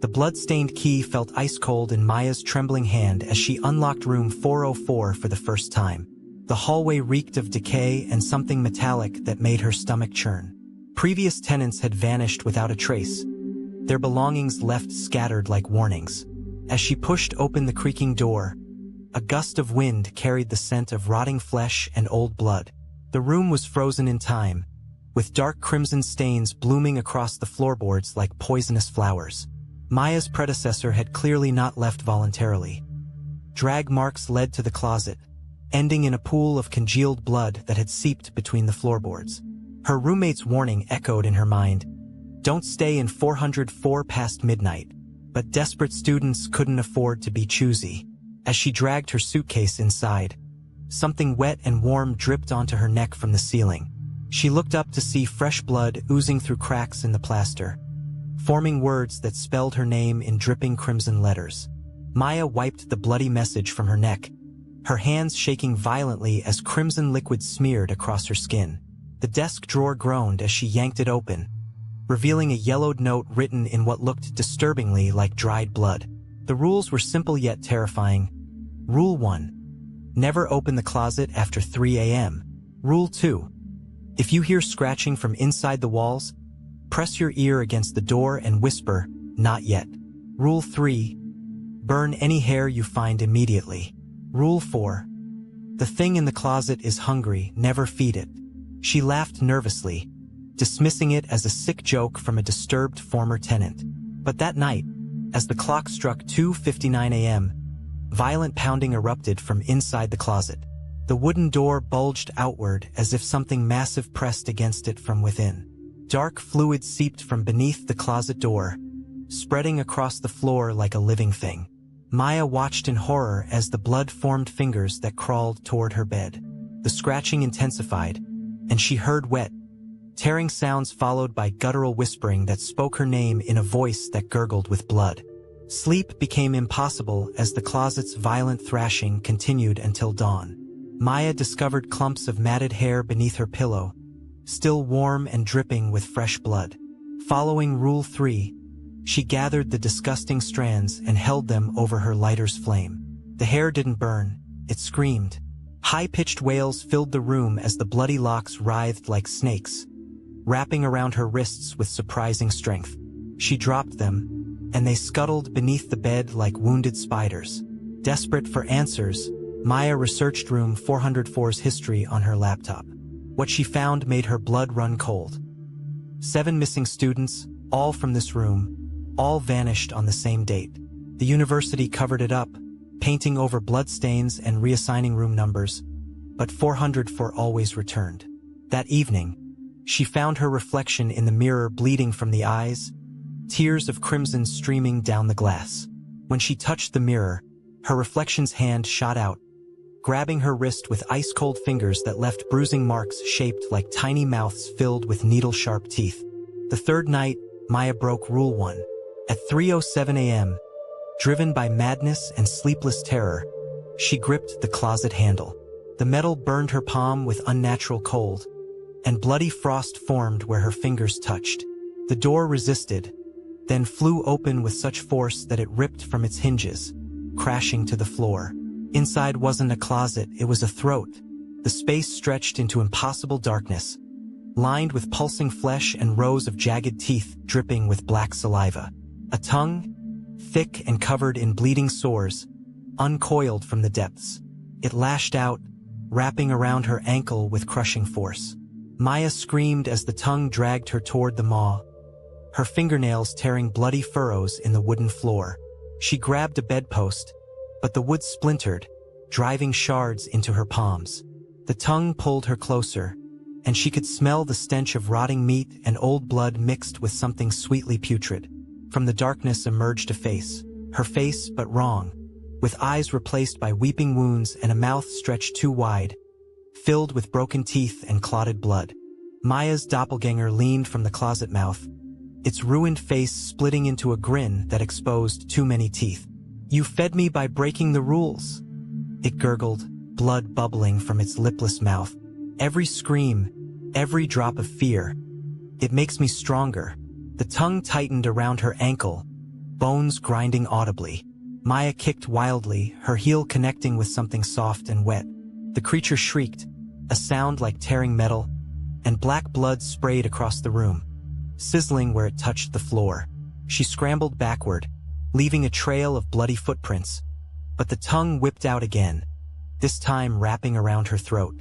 The blood-stained key felt ice-cold in Maya's trembling hand as she unlocked room 404 for the first time. The hallway reeked of decay and something metallic that made her stomach churn. Previous tenants had vanished without a trace, their belongings left scattered like warnings. As she pushed open the creaking door, A gust of wind carried the scent of rotting flesh and old blood. The room was frozen in time, with dark crimson stains blooming across the floorboards like poisonous flowers. Maya's predecessor had clearly not left voluntarily. Drag marks led to the closet, ending in a pool of congealed blood that had seeped between the floorboards. Her roommate's warning echoed in her mind. Don't stay in 404 past midnight. But desperate students couldn't afford to be choosy. As she dragged her suitcase inside, something wet and warm dripped onto her neck from the ceiling. She looked up to see fresh blood oozing through cracks in the plaster, forming words that spelled her name in dripping crimson letters. Maya wiped the bloody message from her neck, her hands shaking violently as crimson liquid smeared across her skin. The desk drawer groaned as she yanked it open, revealing a yellowed note written in what looked disturbingly like dried blood. The rules were simple yet terrifying. Rule 1. Never open the closet after 3 a.m. Rule 2. If you hear scratching from inside the walls, press your ear against the door and whisper, "Not yet." Rule 3. Burn any hair you find immediately. Rule 4. The thing in the closet is hungry, never feed it. She laughed nervously, dismissing it as a sick joke from a disturbed former tenant. But that night, as the clock struck 2:59 a.m., violent pounding erupted from inside the closet. The wooden door bulged outward as if something massive pressed against it from within. Dark fluid seeped from beneath the closet door, spreading across the floor like a living thing. Maya watched in horror as the blood-formed fingers that crawled toward her bed. The scratching intensified, and she heard wet, tearing sounds followed by guttural whispering that spoke her name in a voice that gurgled with blood. Sleep became impossible as the closet's violent thrashing continued until dawn. Maya discovered clumps of matted hair beneath her pillow, still warm and dripping with fresh blood. Following Rule 3, she gathered the disgusting strands and held them over her lighter's flame. The hair didn't burn, it screamed. High-pitched wails filled the room as the bloody locks writhed like snakes, wrapping around her wrists with surprising strength. She dropped them, and they scuttled beneath the bed like wounded spiders. Desperate for answers, Maya researched room 404's history on her laptop. What she found made her blood run cold. 7 missing students, all from this room, all vanished on the same date. The university covered it up, painting over bloodstains and reassigning room numbers, but 404 always returned. That evening, she found her reflection in the mirror bleeding from the eyes, tears of crimson streaming down the glass. When she touched the mirror, her reflection's hand shot out, grabbing her wrist with ice-cold fingers that left bruising marks shaped like tiny mouths filled with needle-sharp teeth. The third night, Maya broke Rule 1. At 3:07 a.m., driven by madness and sleepless terror, she gripped the closet handle. The metal burned her palm with unnatural cold, and bloody frost formed where her fingers touched. The door resisted, then flew open with such force that it ripped from its hinges, crashing to the floor. Inside wasn't a closet, it was a throat. The space stretched into impossible darkness, lined with pulsing flesh and rows of jagged teeth dripping with black saliva. A tongue, thick and covered in bleeding sores, uncoiled from the depths. It lashed out, wrapping around her ankle with crushing force. Maya screamed as the tongue dragged her toward the maw, her fingernails tearing bloody furrows in the wooden floor. She grabbed a bedpost, but the wood splintered, driving shards into her palms. The tongue pulled her closer, and she could smell the stench of rotting meat and old blood mixed with something sweetly putrid. From the darkness emerged a face, her face but wrong, with eyes replaced by weeping wounds and a mouth stretched too wide, filled with broken teeth and clotted blood. Maya's doppelganger leaned from the closet mouth, its ruined face splitting into a grin that exposed too many teeth. "You fed me by breaking the rules," it gurgled, blood bubbling from its lipless mouth. "Every scream, every drop of fear. It makes me stronger." The tongue tightened around her ankle, bones grinding audibly. Maya kicked wildly, her heel connecting with something soft and wet. The creature shrieked, a sound like tearing metal, and black blood sprayed across the room, sizzling where it touched the floor. She scrambled backward, leaving a trail of bloody footprints, But the tongue whipped out again, this time wrapping around her throat.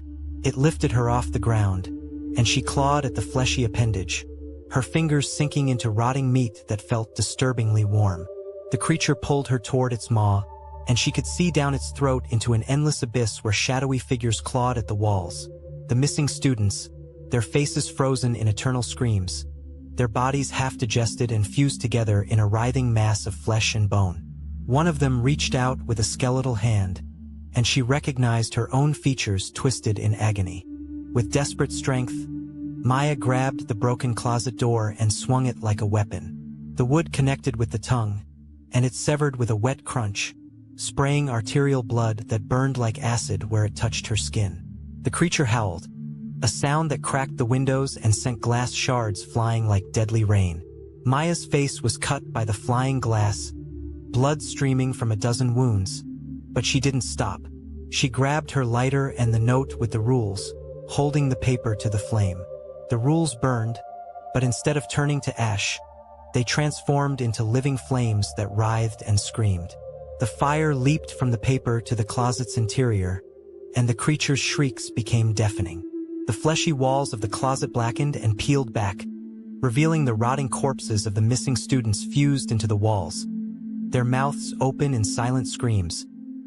It lifted her off the ground, and she clawed at the fleshy appendage, her fingers sinking into rotting meat that felt disturbingly warm. The creature pulled her toward its maw, and she could see down its throat into an endless abyss where shadowy figures clawed at the walls. The missing students, their faces frozen in eternal screams, their bodies half-digested and fused together in a writhing mass of flesh and bone. One of them reached out with a skeletal hand, and she recognized her own features twisted in agony. With desperate strength, Maya grabbed the broken closet door and swung it like a weapon. The wood connected with the tongue, and it severed with a wet crunch, spraying arterial blood that burned like acid where it touched her skin. The creature howled, a sound that cracked the windows and sent glass shards flying like deadly rain. Maya's face was cut by the flying glass, blood streaming from a dozen wounds, but she didn't stop. She grabbed her lighter and the note with the rules, holding the paper to the flame. The rules burned, but instead of turning to ash, they transformed into living flames that writhed and screamed. The fire leaped from the paper to the closet's interior, and the creature's shrieks became deafening. The fleshy walls of the closet blackened and peeled back, revealing the rotting corpses of the missing students fused into the walls, their mouths open in silent screams,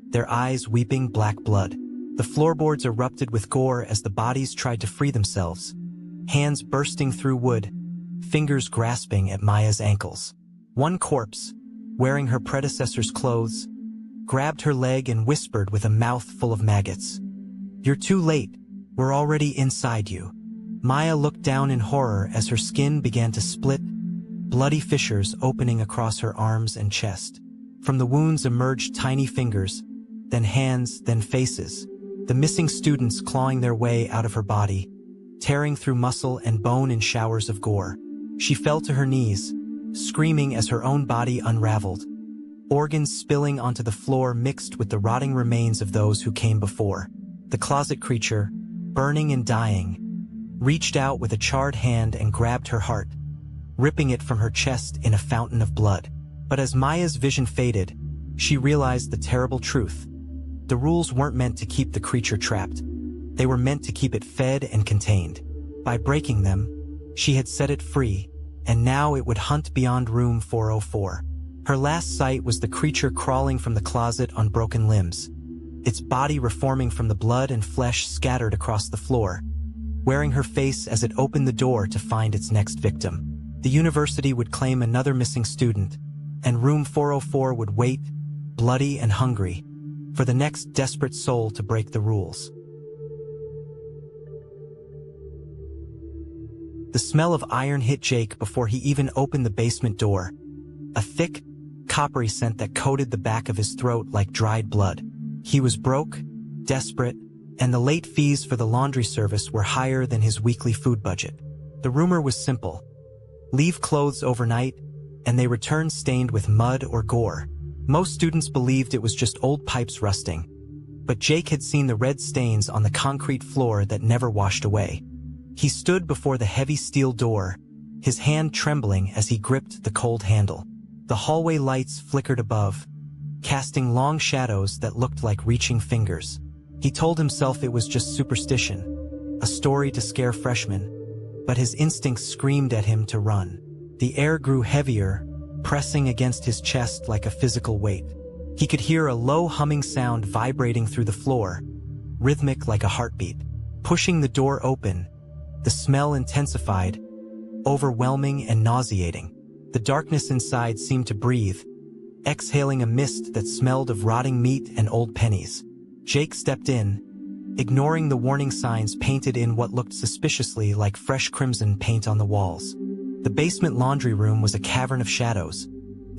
their eyes weeping black blood. The floorboards erupted with gore as the bodies tried to free themselves, hands bursting through wood, fingers grasping at Maya's ankles. One corpse, wearing her predecessor's clothes, grabbed her leg and whispered with a mouth full of maggots, "You're too late. We're already inside you." Maya looked down in horror as her skin began to split, bloody fissures opening across her arms and chest. From the wounds emerged tiny fingers, then hands, then faces, the missing students clawing their way out of her body, tearing through muscle and bone in showers of gore. She fell to her knees, screaming as her own body unraveled, organs spilling onto the floor mixed with the rotting remains of those who came before. The closet creature, burning and dying, reached out with a charred hand and grabbed her heart, ripping it from her chest in a fountain of blood. But as Maya's vision faded, she realized the terrible truth. The rules weren't meant to keep the creature trapped. They were meant to keep it fed and contained. By breaking them, she had set it free, and now it would hunt beyond room 404. Her last sight was the creature crawling from the closet on broken limbs, its body reforming from the blood and flesh scattered across the floor, wearing her face as it opened the door to find its next victim. The university would claim another missing student, and room 404 would wait, bloody and hungry, for the next desperate soul to break the rules. The smell of iron hit Jake before he even opened the basement door, a thick, coppery scent that coated the back of his throat like dried blood. He was broke, desperate, and the late fees for the laundry service were higher than his weekly food budget. The rumor was simple: leave clothes overnight, and they return stained with mud or gore. Most students believed it was just old pipes rusting, but Jake had seen the red stains on the concrete floor that never washed away. He stood before the heavy steel door, his hand trembling as he gripped the cold handle. The hallway lights flickered above, casting long shadows that looked like reaching fingers. He told himself it was just superstition, a story to scare freshmen, but his instincts screamed at him to run. The air grew heavier, pressing against his chest like a physical weight. He could hear a low humming sound vibrating through the floor, rhythmic like a heartbeat. Pushing the door open, the smell intensified, overwhelming and nauseating. The darkness inside seemed to breathe, exhaling a mist that smelled of rotting meat and old pennies. Jake stepped in, ignoring the warning signs painted in what looked suspiciously like fresh crimson paint on the walls. The basement laundry room was a cavern of shadows,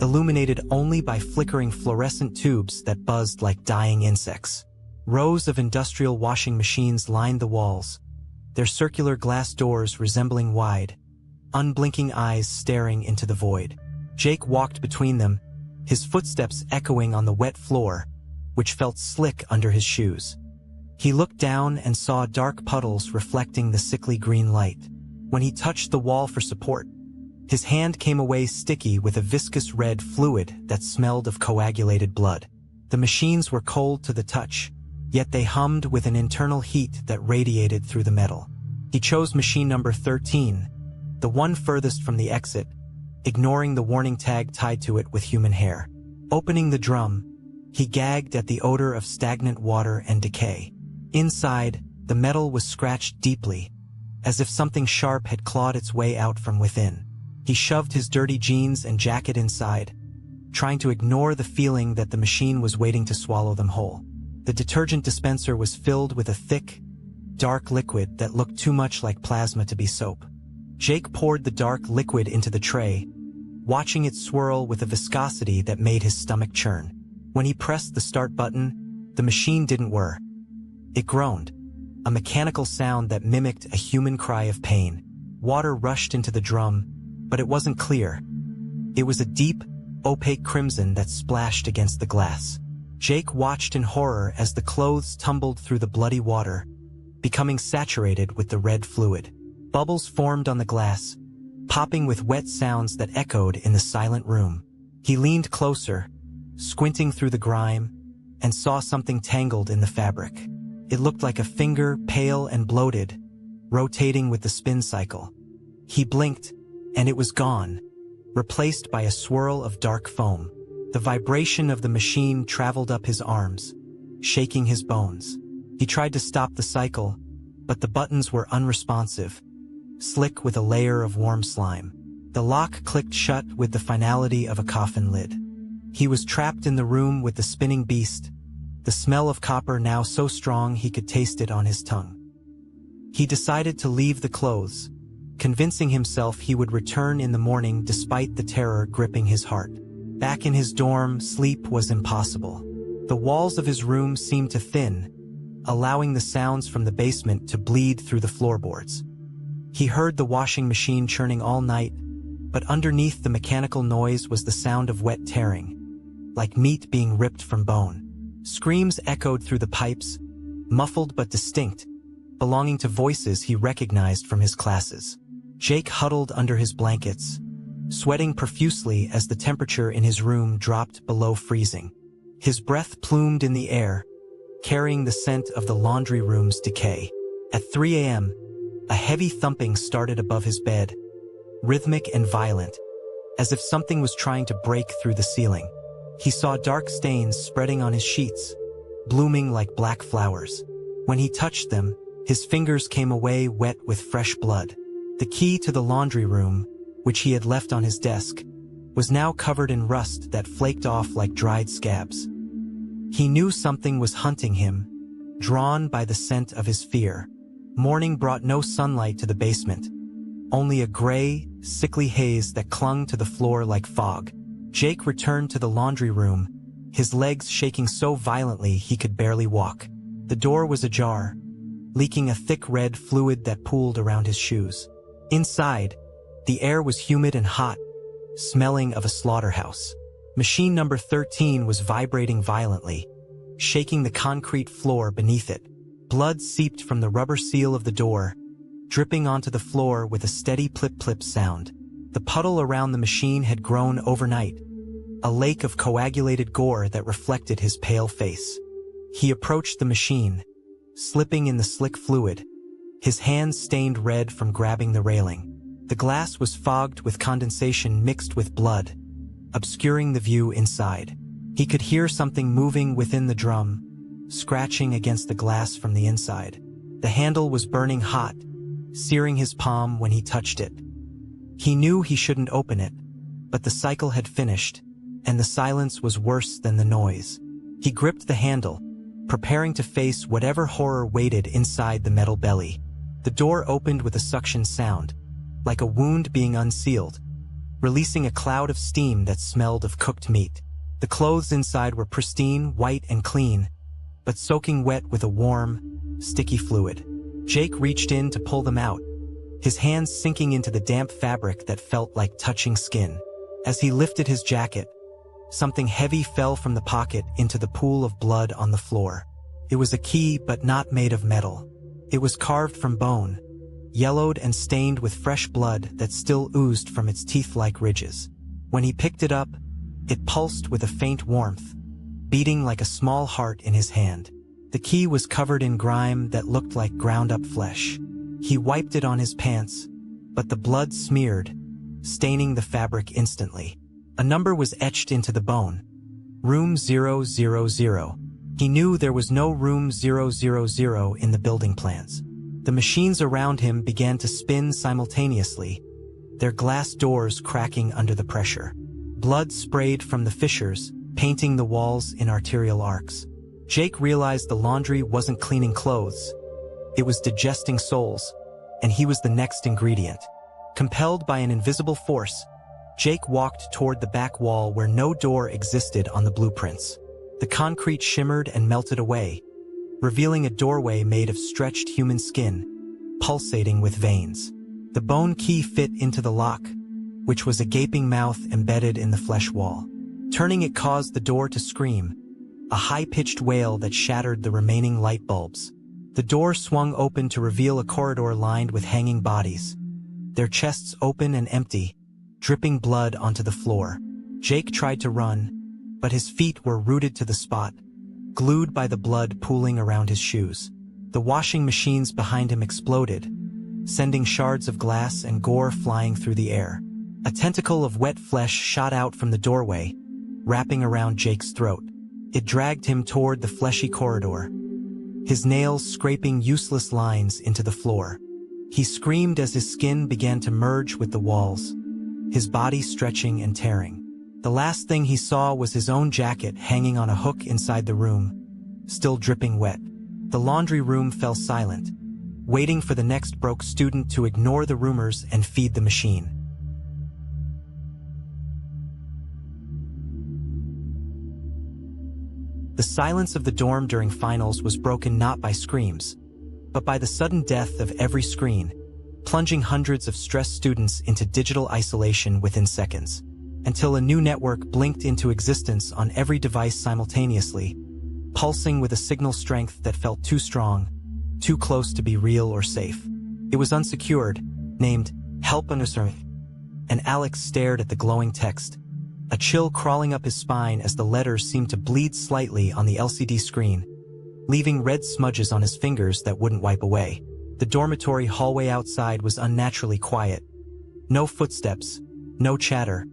illuminated only by flickering fluorescent tubes that buzzed like dying insects. Rows of industrial washing machines lined the walls, their circular glass doors resembling wide, unblinking eyes staring into the void. Jake walked between them, his footsteps echoing on the wet floor, which felt slick under his shoes. He looked down and saw dark puddles reflecting the sickly green light. When he touched the wall for support, his hand came away sticky with a viscous red fluid that smelled of coagulated blood. The machines were cold to the touch, yet they hummed with an internal heat that radiated through the metal. He chose machine number 13, the one furthest from the exit, ignoring the warning tag tied to it with human hair. Opening the drum, he gagged at the odor of stagnant water and decay. Inside, the metal was scratched deeply, as if something sharp had clawed its way out from within. He shoved his dirty jeans and jacket inside, trying to ignore the feeling that the machine was waiting to swallow them whole. The detergent dispenser was filled with a thick, dark liquid that looked too much like plasma to be soap. Jake poured the dark liquid into the tray, watching it swirl with a viscosity that made his stomach churn. When he pressed the start button, the machine didn't whir. It groaned, a mechanical sound that mimicked a human cry of pain. Water rushed into the drum, but it wasn't clear. It was a deep, opaque crimson that splashed against the glass. Jake watched in horror as the clothes tumbled through the bloody water, becoming saturated with the red fluid. Bubbles formed on the glass, popping with wet sounds that echoed in the silent room. He leaned closer, squinting through the grime, and saw something tangled in the fabric. It looked like a finger, pale and bloated, rotating with the spin cycle. He blinked, and it was gone, replaced by a swirl of dark foam. The vibration of the machine traveled up his arms, shaking his bones. He tried to stop the cycle, but the buttons were unresponsive, slick with a layer of warm slime. The lock clicked shut with the finality of a coffin lid. He was trapped in the room with the spinning beast, the smell of copper now so strong he could taste it on his tongue. He decided to leave the clothes, convincing himself he would return in the morning despite the terror gripping his heart. Back in his dorm, sleep was impossible. The walls of his room seemed to thin, allowing the sounds from the basement to bleed through the floorboards. He heard the washing machine churning all night, but underneath the mechanical noise was the sound of wet tearing, like meat being ripped from bone. Screams echoed through the pipes, muffled but distinct, belonging to voices he recognized from his classes. Jake huddled under his blankets, sweating profusely as the temperature in his room dropped below freezing. His breath plumed in the air, carrying the scent of the laundry room's decay. At 3 a.m., a heavy thumping started above his bed, rhythmic and violent, as if something was trying to break through the ceiling. He saw dark stains spreading on his sheets, blooming like black flowers. When he touched them, his fingers came away wet with fresh blood. The key to the laundry room, which he had left on his desk, was now covered in rust that flaked off like dried scabs. He knew something was hunting him, drawn by the scent of his fear. Morning brought no sunlight to the basement, only a gray, sickly haze that clung to the floor like fog. Jake returned to the laundry room, his legs shaking so violently he could barely walk. The door was ajar, leaking a thick red fluid that pooled around his shoes. Inside, the air was humid and hot, smelling of a slaughterhouse. Machine number 13 was vibrating violently, shaking the concrete floor beneath it. Blood seeped from the rubber seal of the door, dripping onto the floor with a steady plip-plip sound. The puddle around the machine had grown overnight, a lake of coagulated gore that reflected his pale face. He approached the machine, slipping in the slick fluid, his hands stained red from grabbing the railing. The glass was fogged with condensation mixed with blood, obscuring the view inside. He could hear something moving within the drum, scratching against the glass from the inside. The handle was burning hot, searing his palm when he touched it. He knew he shouldn't open it, but the cycle had finished, and the silence was worse than the noise. He gripped the handle, preparing to face whatever horror waited inside the metal belly. The door opened with a suction sound, like a wound being unsealed, releasing a cloud of steam that smelled of cooked meat. The clothes inside were pristine, white and clean, but soaking wet with a warm, sticky fluid. Jake reached in to pull them out, his hands sinking into the damp fabric that felt like touching skin. As he lifted his jacket, something heavy fell from the pocket into the pool of blood on the floor. It was a key, but not made of metal. It was carved from bone, yellowed and stained with fresh blood that still oozed from its teeth-like ridges. When he picked it up, it pulsed with a faint warmth, beating like a small heart in his hand. The key was covered in grime that looked like ground-up flesh. He wiped it on his pants, but the blood smeared, staining the fabric instantly. A number was etched into the bone. Room 000. He knew there was no room 000 in the building plans. The machines around him began to spin simultaneously, their glass doors cracking under the pressure. Blood sprayed from the fissures, painting the walls in arterial arcs. Jake realized the laundry wasn't cleaning clothes. It was digesting souls, and he was the next ingredient. Compelled by an invisible force, Jake walked toward the back wall where no door existed on the blueprints. The concrete shimmered and melted away, revealing a doorway made of stretched human skin, pulsating with veins. The bone key fit into the lock, which was a gaping mouth embedded in the flesh wall. Turning it caused the door to scream, a high-pitched wail that shattered the remaining light bulbs. The door swung open to reveal a corridor lined with hanging bodies, their chests open and empty, dripping blood onto the floor. Jake tried to run, but his feet were rooted to the spot, glued by the blood pooling around his shoes. The washing machines behind him exploded, sending shards of glass and gore flying through the air. A tentacle of wet flesh shot out from the doorway, wrapping around Jake's throat. It dragged him toward the fleshy corridor, his nails scraping useless lines into the floor. He screamed as his skin began to merge with the walls, his body stretching and tearing. The last thing he saw was his own jacket hanging on a hook inside the room, still dripping wet. The laundry room fell silent, waiting for the next broke student to ignore the rumors and feed the machine. The silence of the dorm during finals was broken not by screams, but by the sudden death of every screen, plunging hundreds of stressed students into digital isolation within seconds, until a new network blinked into existence on every device simultaneously, pulsing with a signal strength that felt too strong, too close to be real or safe. It was unsecured, named Help Unnecessary, and Alex stared at the glowing text, a chill crawling up his spine as the letters seemed to bleed slightly on the LCD screen, leaving red smudges on his fingers that wouldn't wipe away. The dormitory hallway outside was unnaturally quiet. No footsteps, no chatter,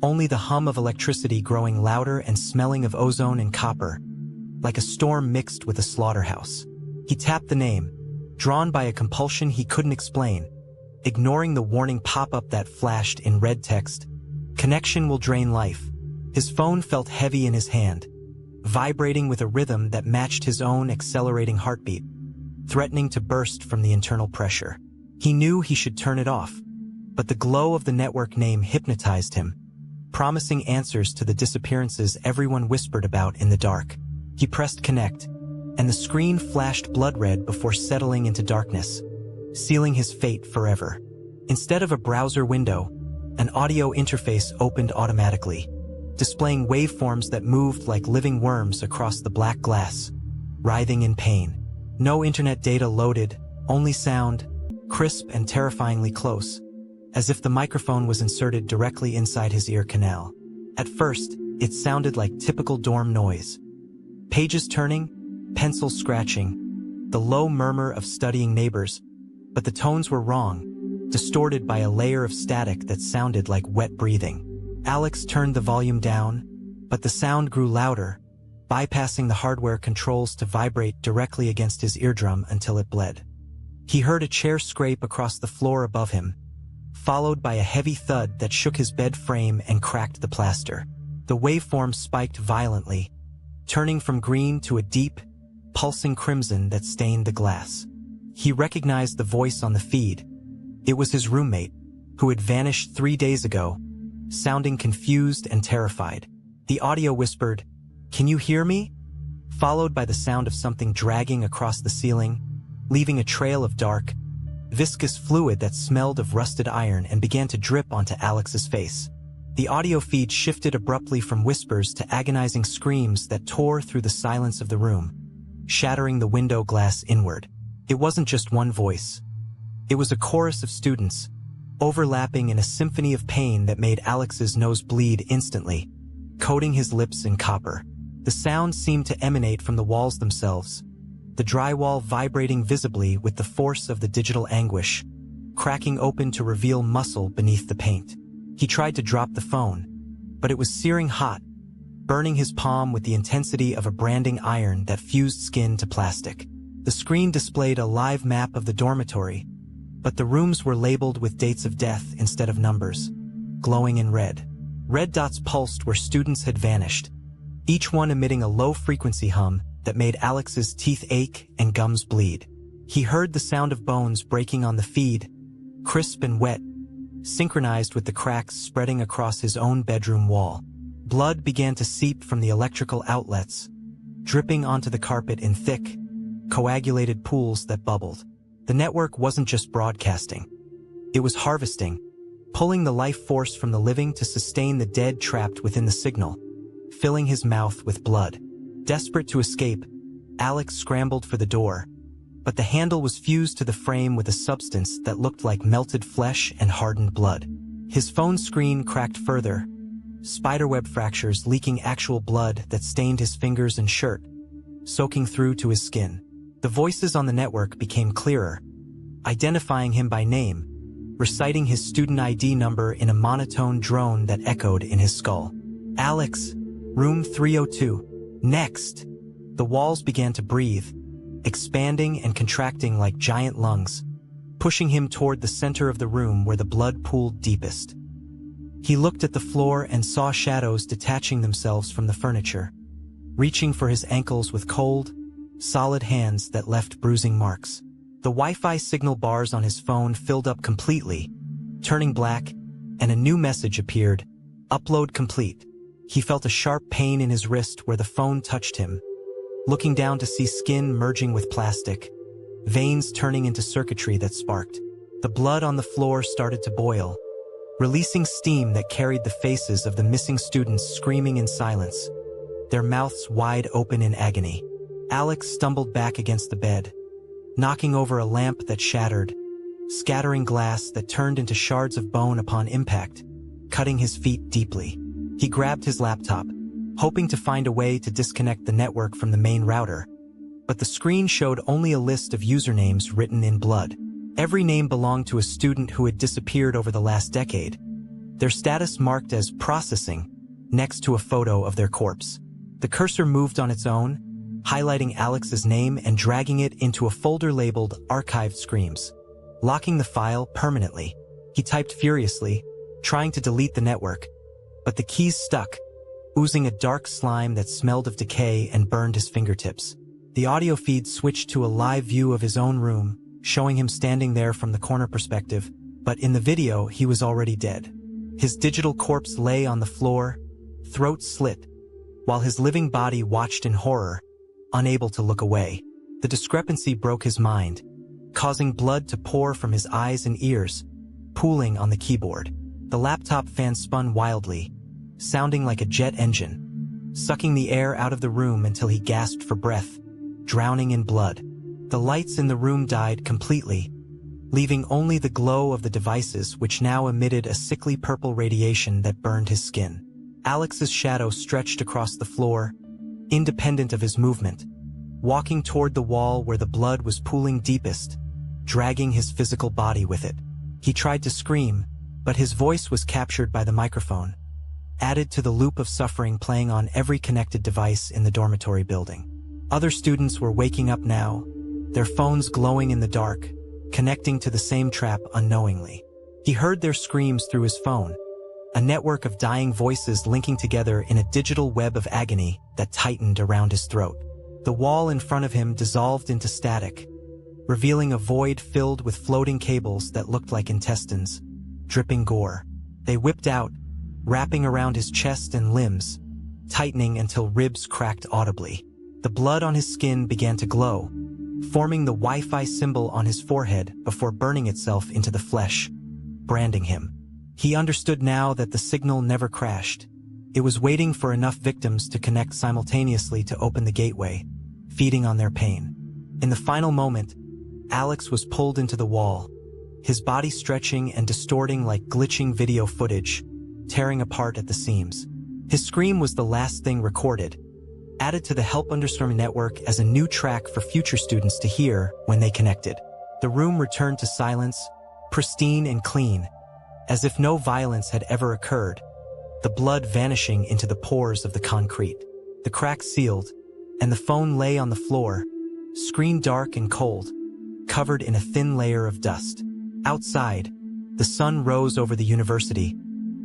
only the hum of electricity growing louder and smelling of ozone and copper, like a storm mixed with a slaughterhouse. He tapped the name, drawn by a compulsion he couldn't explain, ignoring the warning pop-up that flashed in red text. Connection will drain life. His phone felt heavy in his hand, vibrating with a rhythm that matched his own accelerating heartbeat, threatening to burst from the internal pressure. He knew he should turn it off, but the glow of the network name hypnotized him, promising answers to the disappearances everyone whispered about in the dark. He pressed connect, and the screen flashed blood red before settling into darkness, sealing his fate forever. Instead of a browser window, an audio interface opened automatically, displaying waveforms that moved like living worms across the black glass, writhing in pain. No internet data loaded, only sound, crisp and terrifyingly close, as if the microphone was inserted directly inside his ear canal. At first, it sounded like typical dorm noise. Pages turning, pencils scratching, the low murmur of studying neighbors, but the tones were wrong, distorted by a layer of static that sounded like wet breathing. Alex turned the volume down, but the sound grew louder, bypassing the hardware controls to vibrate directly against his eardrum until it bled. He heard a chair scrape across the floor above him, followed by a heavy thud that shook his bed frame and cracked the plaster. The waveform spiked violently, turning from green to a deep, pulsing crimson that stained the glass. He recognized the voice on the feed. It was his roommate, who had vanished 3 days ago, sounding confused and terrified. The audio whispered, "Can you hear me?" followed by the sound of something dragging across the ceiling, leaving a trail of dark, viscous fluid that smelled of rusted iron and began to drip onto Alex's face. The audio feed shifted abruptly from whispers to agonizing screams that tore through the silence of the room, shattering the window glass inward. It wasn't just one voice. It was a chorus of students, overlapping in a symphony of pain that made Alex's nose bleed instantly, coating his lips in copper. The sound seemed to emanate from the walls themselves, the drywall vibrating visibly with the force of the digital anguish, cracking open to reveal muscle beneath the paint. He tried to drop the phone, but it was searing hot, burning his palm with the intensity of a branding iron that fused skin to plastic. The screen displayed a live map of the dormitory, but the rooms were labeled with dates of death instead of numbers, glowing in red. Red dots pulsed where students had vanished, each one emitting a low-frequency hum that made Alex's teeth ache and gums bleed. He heard the sound of bones breaking on the feed, crisp and wet, synchronized with the cracks spreading across his own bedroom wall. Blood began to seep from the electrical outlets, dripping onto the carpet in thick, coagulated pools that bubbled. The network wasn't just broadcasting. It was harvesting, pulling the life force from the living to sustain the dead trapped within the signal, filling his mouth with blood. Desperate to escape, Alex scrambled for the door, but the handle was fused to the frame with a substance that looked like melted flesh and hardened blood. His phone screen cracked further, spiderweb fractures leaking actual blood that stained his fingers and shirt, soaking through to his skin. The voices on the network became clearer, identifying him by name, reciting his student ID number in a monotone drone that echoed in his skull. Alex, room 302. Next. The walls began to breathe, expanding and contracting like giant lungs, pushing him toward the center of the room where the blood pooled deepest. He looked at the floor and saw shadows detaching themselves from the furniture, reaching for his ankles with cold, solid hands that left bruising marks. The Wi-Fi signal bars on his phone filled up completely, turning black, and a new message appeared, "Upload complete." He felt a sharp pain in his wrist where the phone touched him, looking down to see skin merging with plastic, veins turning into circuitry that sparked. The blood on the floor started to boil, releasing steam that carried the faces of the missing students screaming in silence, their mouths wide open in agony. Alex stumbled back against the bed, knocking over a lamp that shattered, scattering glass that turned into shards of bone upon impact, cutting his feet deeply. He grabbed his laptop, hoping to find a way to disconnect the network from the main router, but the screen showed only a list of usernames written in blood. Every name belonged to a student who had disappeared over the last decade, their status marked as processing next to a photo of their corpse. The cursor moved on its own, highlighting Alex's name and dragging it into a folder labeled Archived Screams. Locking the file permanently, he typed furiously, trying to delete the network, but the keys stuck, oozing a dark slime that smelled of decay and burned his fingertips. The audio feed switched to a live view of his own room, showing him standing there from the corner perspective, but in the video he was already dead. His digital corpse lay on the floor, throat slit, while his living body watched in horror, unable to look away. The discrepancy broke his mind, causing blood to pour from his eyes and ears, pooling on the keyboard. The laptop fan spun wildly, sounding like a jet engine, sucking the air out of the room until he gasped for breath, drowning in blood. The lights in the room died completely, leaving only the glow of the devices which now emitted a sickly purple radiation that burned his skin. Alex's shadow stretched across the floor, independent of his movement, walking toward the wall where the blood was pooling deepest, dragging his physical body with it. He tried to scream, but his voice was captured by the microphone, added to the loop of suffering playing on every connected device in the dormitory building. Other students were waking up now, their phones glowing in the dark, connecting to the same trap unknowingly. He heard their screams through his phone, a network of dying voices linking together in a digital web of agony that tightened around his throat. The wall in front of him dissolved into static, revealing a void filled with floating cables that looked like intestines, dripping gore. They whipped out, wrapping around his chest and limbs, tightening until ribs cracked audibly. The blood on his skin began to glow, forming the Wi-Fi symbol on his forehead before burning itself into the flesh, branding him. He understood now that the signal never crashed. It was waiting for enough victims to connect simultaneously to open the gateway, feeding on their pain. In the final moment, Alex was pulled into the wall, his body stretching and distorting like glitching video footage, tearing apart at the seams. His scream was the last thing recorded, added to the Help Understorm network as a new track for future students to hear when they connected. The room returned to silence, pristine and clean, as if no violence had ever occurred, the blood vanishing into the pores of the concrete. The cracks sealed, and the phone lay on the floor, screen dark and cold, covered in a thin layer of dust. Outside, the sun rose over the university,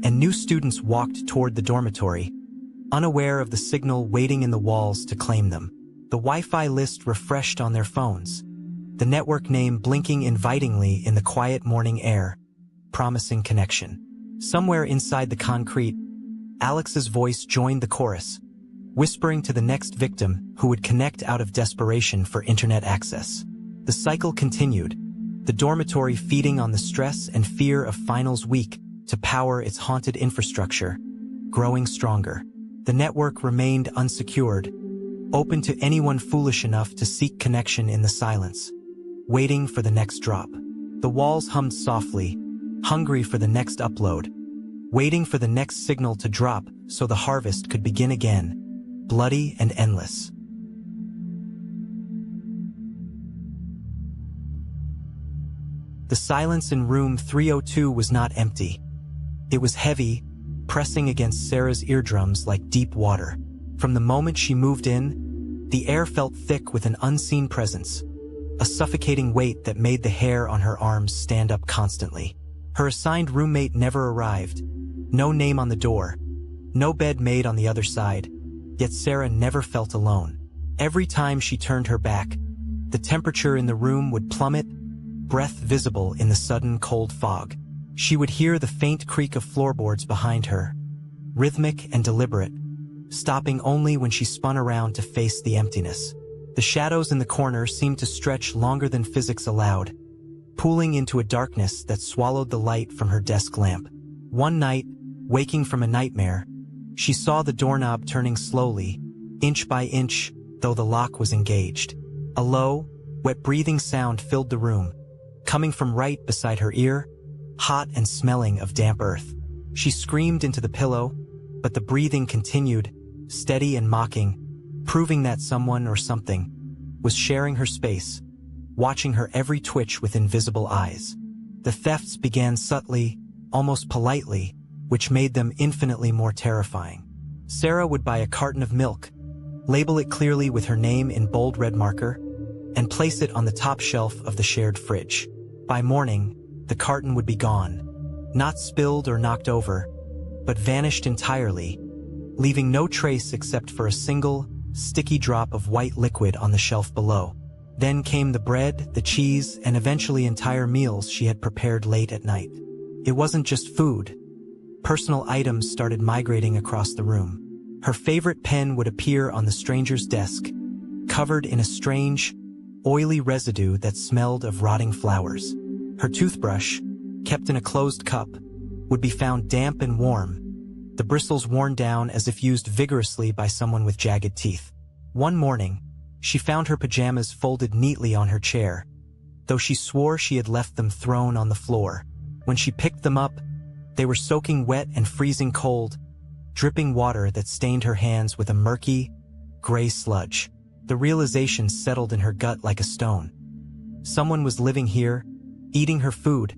and new students walked toward the dormitory, unaware of the signal waiting in the walls to claim them. The Wi-Fi list refreshed on their phones, the network name blinking invitingly in the quiet morning air, promising connection. Somewhere inside the concrete, Alex's voice joined the chorus, whispering to the next victim who would connect out of desperation for internet access. The cycle continued, the dormitory feeding on the stress and fear of finals week to power its haunted infrastructure, growing stronger. The network remained unsecured, open to anyone foolish enough to seek connection in the silence, waiting for the next drop. The walls hummed softly, hungry for the next upload, waiting for the next signal to drop so the harvest could begin again, bloody and endless. The silence in room 302 was not empty. It was heavy, pressing against Sarah's eardrums like deep water. From the moment she moved in, the air felt thick with an unseen presence, a suffocating weight that made the hair on her arms stand up constantly. Her assigned roommate never arrived. No name on the door, no bed made on the other side, yet Sarah never felt alone. Every time she turned her back, the temperature in the room would plummet, breath visible in the sudden cold fog. She would hear the faint creak of floorboards behind her, rhythmic and deliberate, stopping only when she spun around to face the emptiness. The shadows in the corner seemed to stretch longer than physics allowed, pooling into a darkness that swallowed the light from her desk lamp. One night, waking from a nightmare, she saw the doorknob turning slowly, inch by inch, though the lock was engaged. A low, wet breathing sound filled the room, coming from right beside her ear, hot and smelling of damp earth. She screamed into the pillow, but the breathing continued, steady and mocking, proving that someone or something was sharing her space, watching her every twitch with invisible eyes. The thefts began subtly, almost politely, which made them infinitely more terrifying. Sarah would buy a carton of milk, label it clearly with her name in bold red marker, and place it on the top shelf of the shared fridge. By morning, the carton would be gone, not spilled or knocked over, but vanished entirely, leaving no trace except for a single, sticky drop of white liquid on the shelf below. Then came the bread, the cheese, and eventually entire meals she had prepared late at night. It wasn't just food. Personal items started migrating across the room. Her favorite pen would appear on the stranger's desk, covered in a strange, oily residue that smelled of rotting flowers. Her toothbrush, kept in a closed cup, would be found damp and warm, the bristles worn down as if used vigorously by someone with jagged teeth. One morning, she found her pajamas folded neatly on her chair, though she swore she had left them thrown on the floor. When she picked them up, they were soaking wet and freezing cold, dripping water that stained her hands with a murky, gray sludge. The realization settled in her gut like a stone. Someone was living here, eating her food,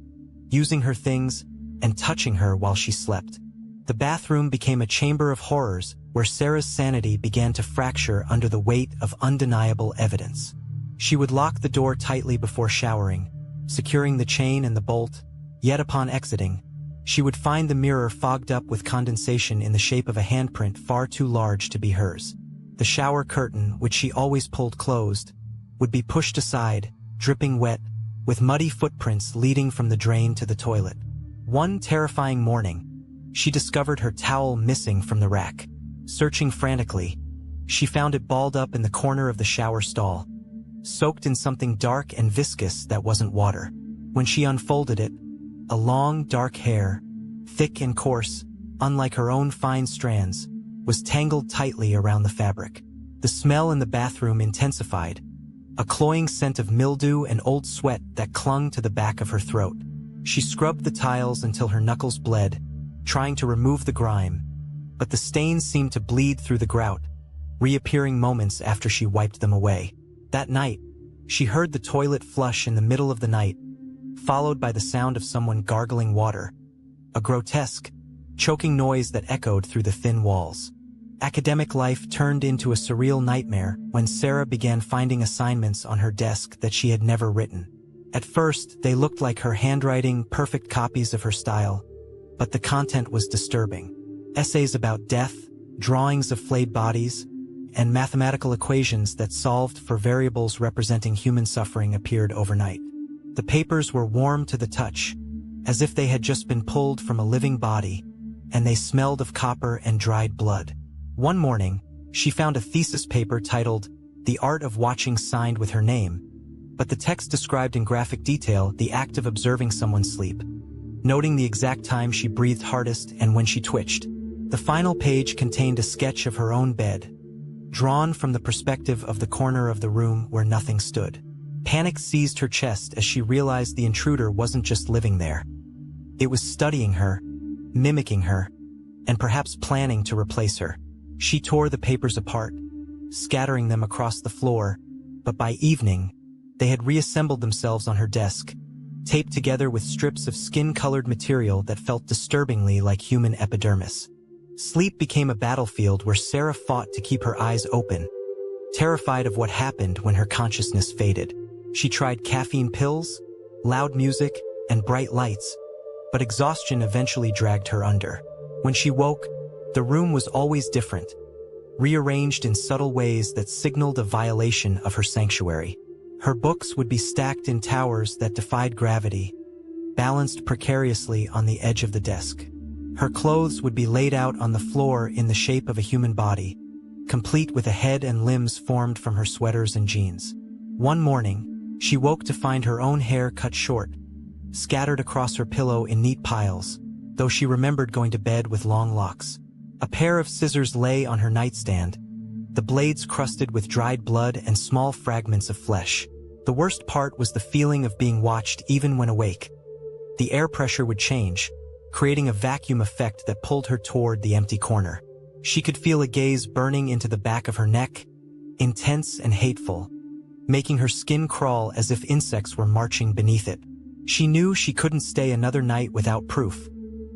using her things, and touching her while she slept. The bathroom became a chamber of horrors where Sarah's sanity began to fracture under the weight of undeniable evidence. She would lock the door tightly before showering, securing the chain and the bolt, yet upon exiting, she would find the mirror fogged up with condensation in the shape of a handprint far too large to be hers. The shower curtain, which she always pulled closed, would be pushed aside, dripping wet, with muddy footprints leading from the drain to the toilet. One terrifying morning, she discovered her towel missing from the rack. Searching frantically, she found it balled up in the corner of the shower stall, soaked in something dark and viscous that wasn't water. When she unfolded it, a long, dark hair, thick and coarse, unlike her own fine strands, was tangled tightly around the fabric. The smell in the bathroom intensified, a cloying scent of mildew and old sweat that clung to the back of her throat. She scrubbed the tiles until her knuckles bled, trying to remove the grime, but the stains seemed to bleed through the grout, reappearing moments after she wiped them away. That night, she heard the toilet flush in the middle of the night, followed by the sound of someone gargling water, a grotesque, choking noise that echoed through the thin walls. Academic life turned into a surreal nightmare when Sarah began finding assignments on her desk that she had never written. At first, they looked like her handwriting, perfect copies of her style, but the content was disturbing. Essays about death, drawings of flayed bodies, and mathematical equations that solved for variables representing human suffering appeared overnight. The papers were warm to the touch, as if they had just been pulled from a living body, and they smelled of copper and dried blood. One morning, she found a thesis paper titled "The Art of Watching" signed with her name, but the text described in graphic detail the act of observing someone sleep, noting the exact time she breathed hardest and when she twitched. The final page contained a sketch of her own bed, drawn from the perspective of the corner of the room where nothing stood. Panic seized her chest as she realized the intruder wasn't just living there. It was studying her, mimicking her, and perhaps planning to replace her. She tore the papers apart, scattering them across the floor, but by evening, they had reassembled themselves on her desk, taped together with strips of skin-colored material that felt disturbingly like human epidermis. Sleep became a battlefield where Sarah fought to keep her eyes open, terrified of what happened when her consciousness faded. She tried caffeine pills, loud music, and bright lights, but exhaustion eventually dragged her under. When she woke, the room was always different, rearranged in subtle ways that signaled a violation of her sanctuary. Her books would be stacked in towers that defied gravity, balanced precariously on the edge of the desk. Her clothes would be laid out on the floor in the shape of a human body, complete with a head and limbs formed from her sweaters and jeans. One morning, she woke to find her own hair cut short, scattered across her pillow in neat piles, though she remembered going to bed with long locks. A pair of scissors lay on her nightstand, the blades crusted with dried blood and small fragments of flesh. The worst part was the feeling of being watched even when awake. The air pressure would change, creating a vacuum effect that pulled her toward the empty corner. She could feel a gaze burning into the back of her neck, intense and hateful, making her skin crawl as if insects were marching beneath it. She knew she couldn't stay another night without proof,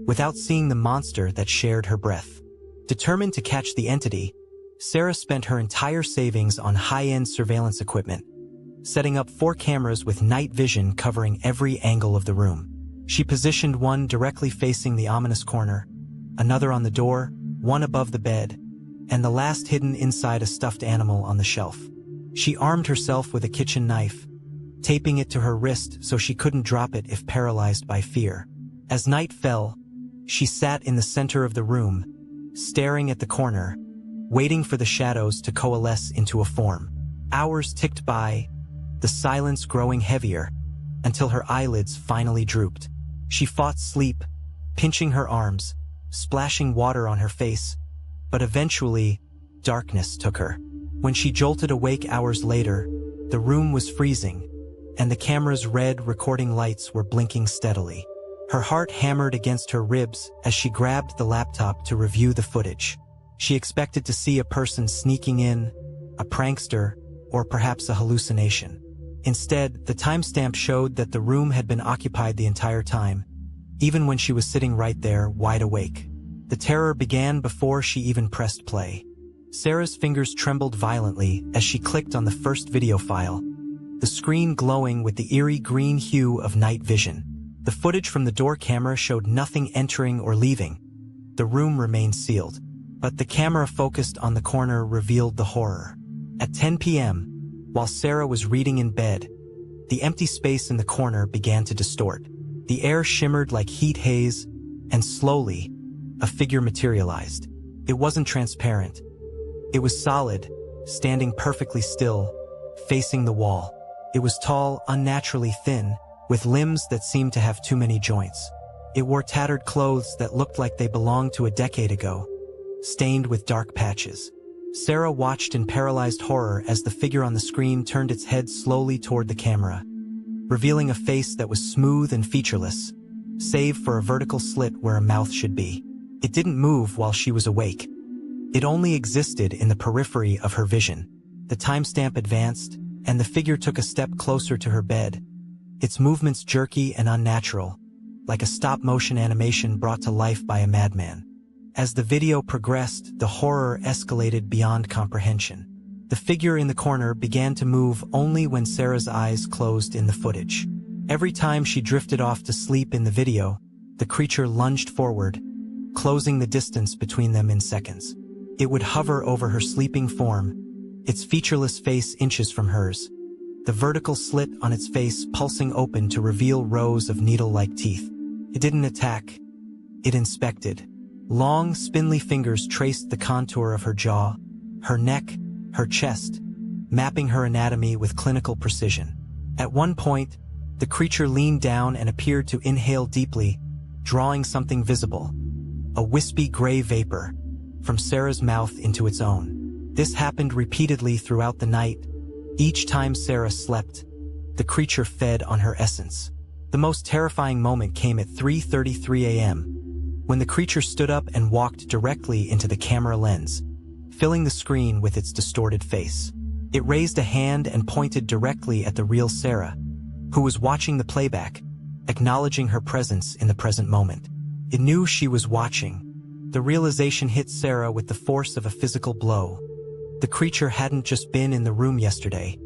without seeing the monster that shared her breath. Determined to catch the entity, Sarah spent her entire savings on high-end surveillance equipment, setting up 4 cameras with night vision covering every angle of the room. She positioned one directly facing the ominous corner, another on the door, one above the bed, and the last hidden inside a stuffed animal on the shelf. She armed herself with a kitchen knife, taping it to her wrist so she couldn't drop it if paralyzed by fear. As night fell, she sat in the center of the room, staring at the corner, waiting for the shadows to coalesce into a form. Hours ticked by, the silence growing heavier, until her eyelids finally drooped. She fought sleep, pinching her arms, splashing water on her face, but eventually, darkness took her. When she jolted awake hours later, the room was freezing, and the camera's red recording lights were blinking steadily. Her heart hammered against her ribs as she grabbed the laptop to review the footage. She expected to see a person sneaking in, a prankster, or perhaps a hallucination. Instead, the timestamp showed that the room had been occupied the entire time, even when she was sitting right there, wide awake. The terror began before she even pressed play. Sarah's fingers trembled violently as she clicked on the first video file, the screen glowing with the eerie green hue of night vision. The footage from the door camera showed nothing entering or leaving. The room remained sealed, but the camera focused on the corner revealed the horror. At 10 p.m., while Sarah was reading in bed, the empty space in the corner began to distort. The air shimmered like heat haze, and slowly, a figure materialized. It wasn't transparent. It was solid, standing perfectly still, facing the wall. It was tall, unnaturally thin, with limbs that seemed to have too many joints. It wore tattered clothes that looked like they belonged to a decade ago, stained with dark patches. Sarah watched in paralyzed horror as the figure on the screen turned its head slowly toward the camera, revealing a face that was smooth and featureless, save for a vertical slit where a mouth should be. It didn't move while she was awake. It only existed in the periphery of her vision. The timestamp advanced, and the figure took a step closer to her bed, its movements jerky and unnatural, like a stop-motion animation brought to life by a madman. As the video progressed, the horror escalated beyond comprehension. The figure in the corner began to move only when Sarah's eyes closed in the footage. Every time she drifted off to sleep in the video, the creature lunged forward, closing the distance between them in seconds. It would hover over her sleeping form, its featureless face inches from hers, the vertical slit on its face pulsing open to reveal rows of needle-like teeth. It didn't attack. It inspected. Long, spindly fingers traced the contour of her jaw, her neck, her chest, mapping her anatomy with clinical precision. At one point, the creature leaned down and appeared to inhale deeply, drawing something visible, a wispy gray vapor, from Sarah's mouth into its own. This happened repeatedly throughout the night. Each time Sarah slept, the creature fed on her essence. The most terrifying moment came at 3:33 a.m., when the creature stood up and walked directly into the camera lens, filling the screen with its distorted face. It raised a hand and pointed directly at the real Sarah, who was watching the playback, acknowledging her presence in the present moment. It knew she was watching. The realization hit Sarah with the force of a physical blow. The creature hadn't just been in the room yesterday.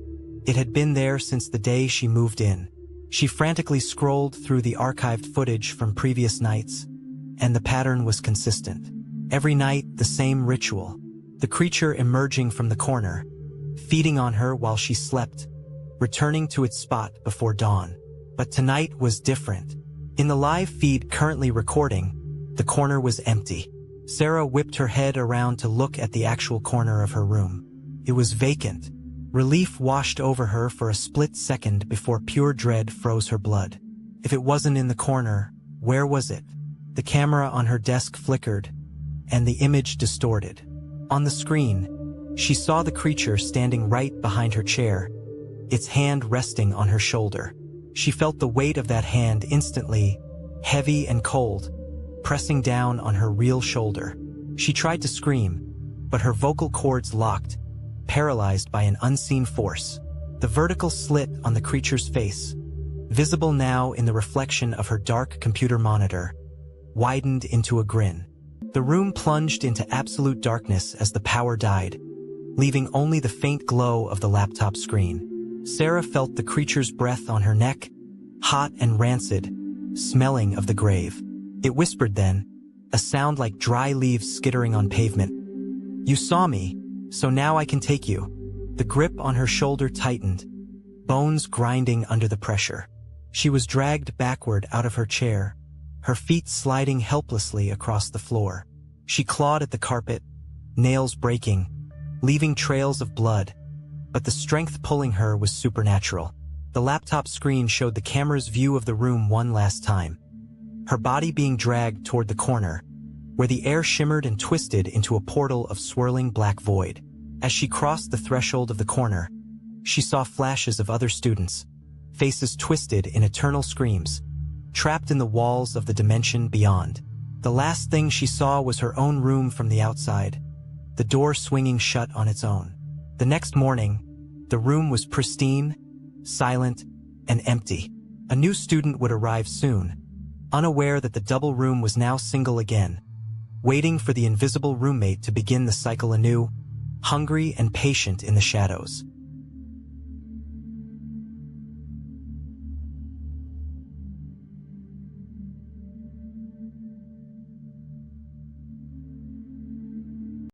It had been there since the day she moved in. She frantically scrolled through the archived footage from previous nights, and the pattern was consistent. Every night, the same ritual. The creature emerging from the corner, feeding on her while she slept, returning to its spot before dawn. But tonight was different. In the live feed currently recording, the corner was empty. Sarah whipped her head around to look at the actual corner of her room. It was vacant. Relief washed over her for a split second before pure dread froze her blood. If it wasn't in the corner, where was it? The camera on her desk flickered, and the image distorted. On the screen, she saw the creature standing right behind her chair, its hand resting on her shoulder. She felt the weight of that hand instantly, heavy and cold, pressing down on her real shoulder. She tried to scream, but her vocal cords locked, paralyzed by an unseen force. The vertical slit on the creature's face, visible now in the reflection of her dark computer monitor, widened into a grin. The room plunged into absolute darkness as the power died, leaving only the faint glow of the laptop screen. Sarah felt the creature's breath on her neck, hot and rancid, smelling of the grave. It whispered then, a sound like dry leaves skittering on pavement. "You saw me, so now I can take you." The grip on her shoulder tightened, bones grinding under the pressure. She was dragged backward out of her chair, her feet sliding helplessly across the floor. She clawed at the carpet, nails breaking, leaving trails of blood, but the strength pulling her was supernatural. The laptop screen showed the camera's view of the room one last time, her body being dragged toward the corner, where the air shimmered and twisted into a portal of swirling black void. As she crossed the threshold of the corner, she saw flashes of other students, faces twisted in eternal screams, trapped in the walls of the dimension beyond. The last thing she saw was her own room from the outside, the door swinging shut on its own. The next morning, the room was pristine, silent, and empty. A new student would arrive soon, unaware that the double room was now single again, waiting for the invisible roommate to begin the cycle anew, hungry and patient in the shadows.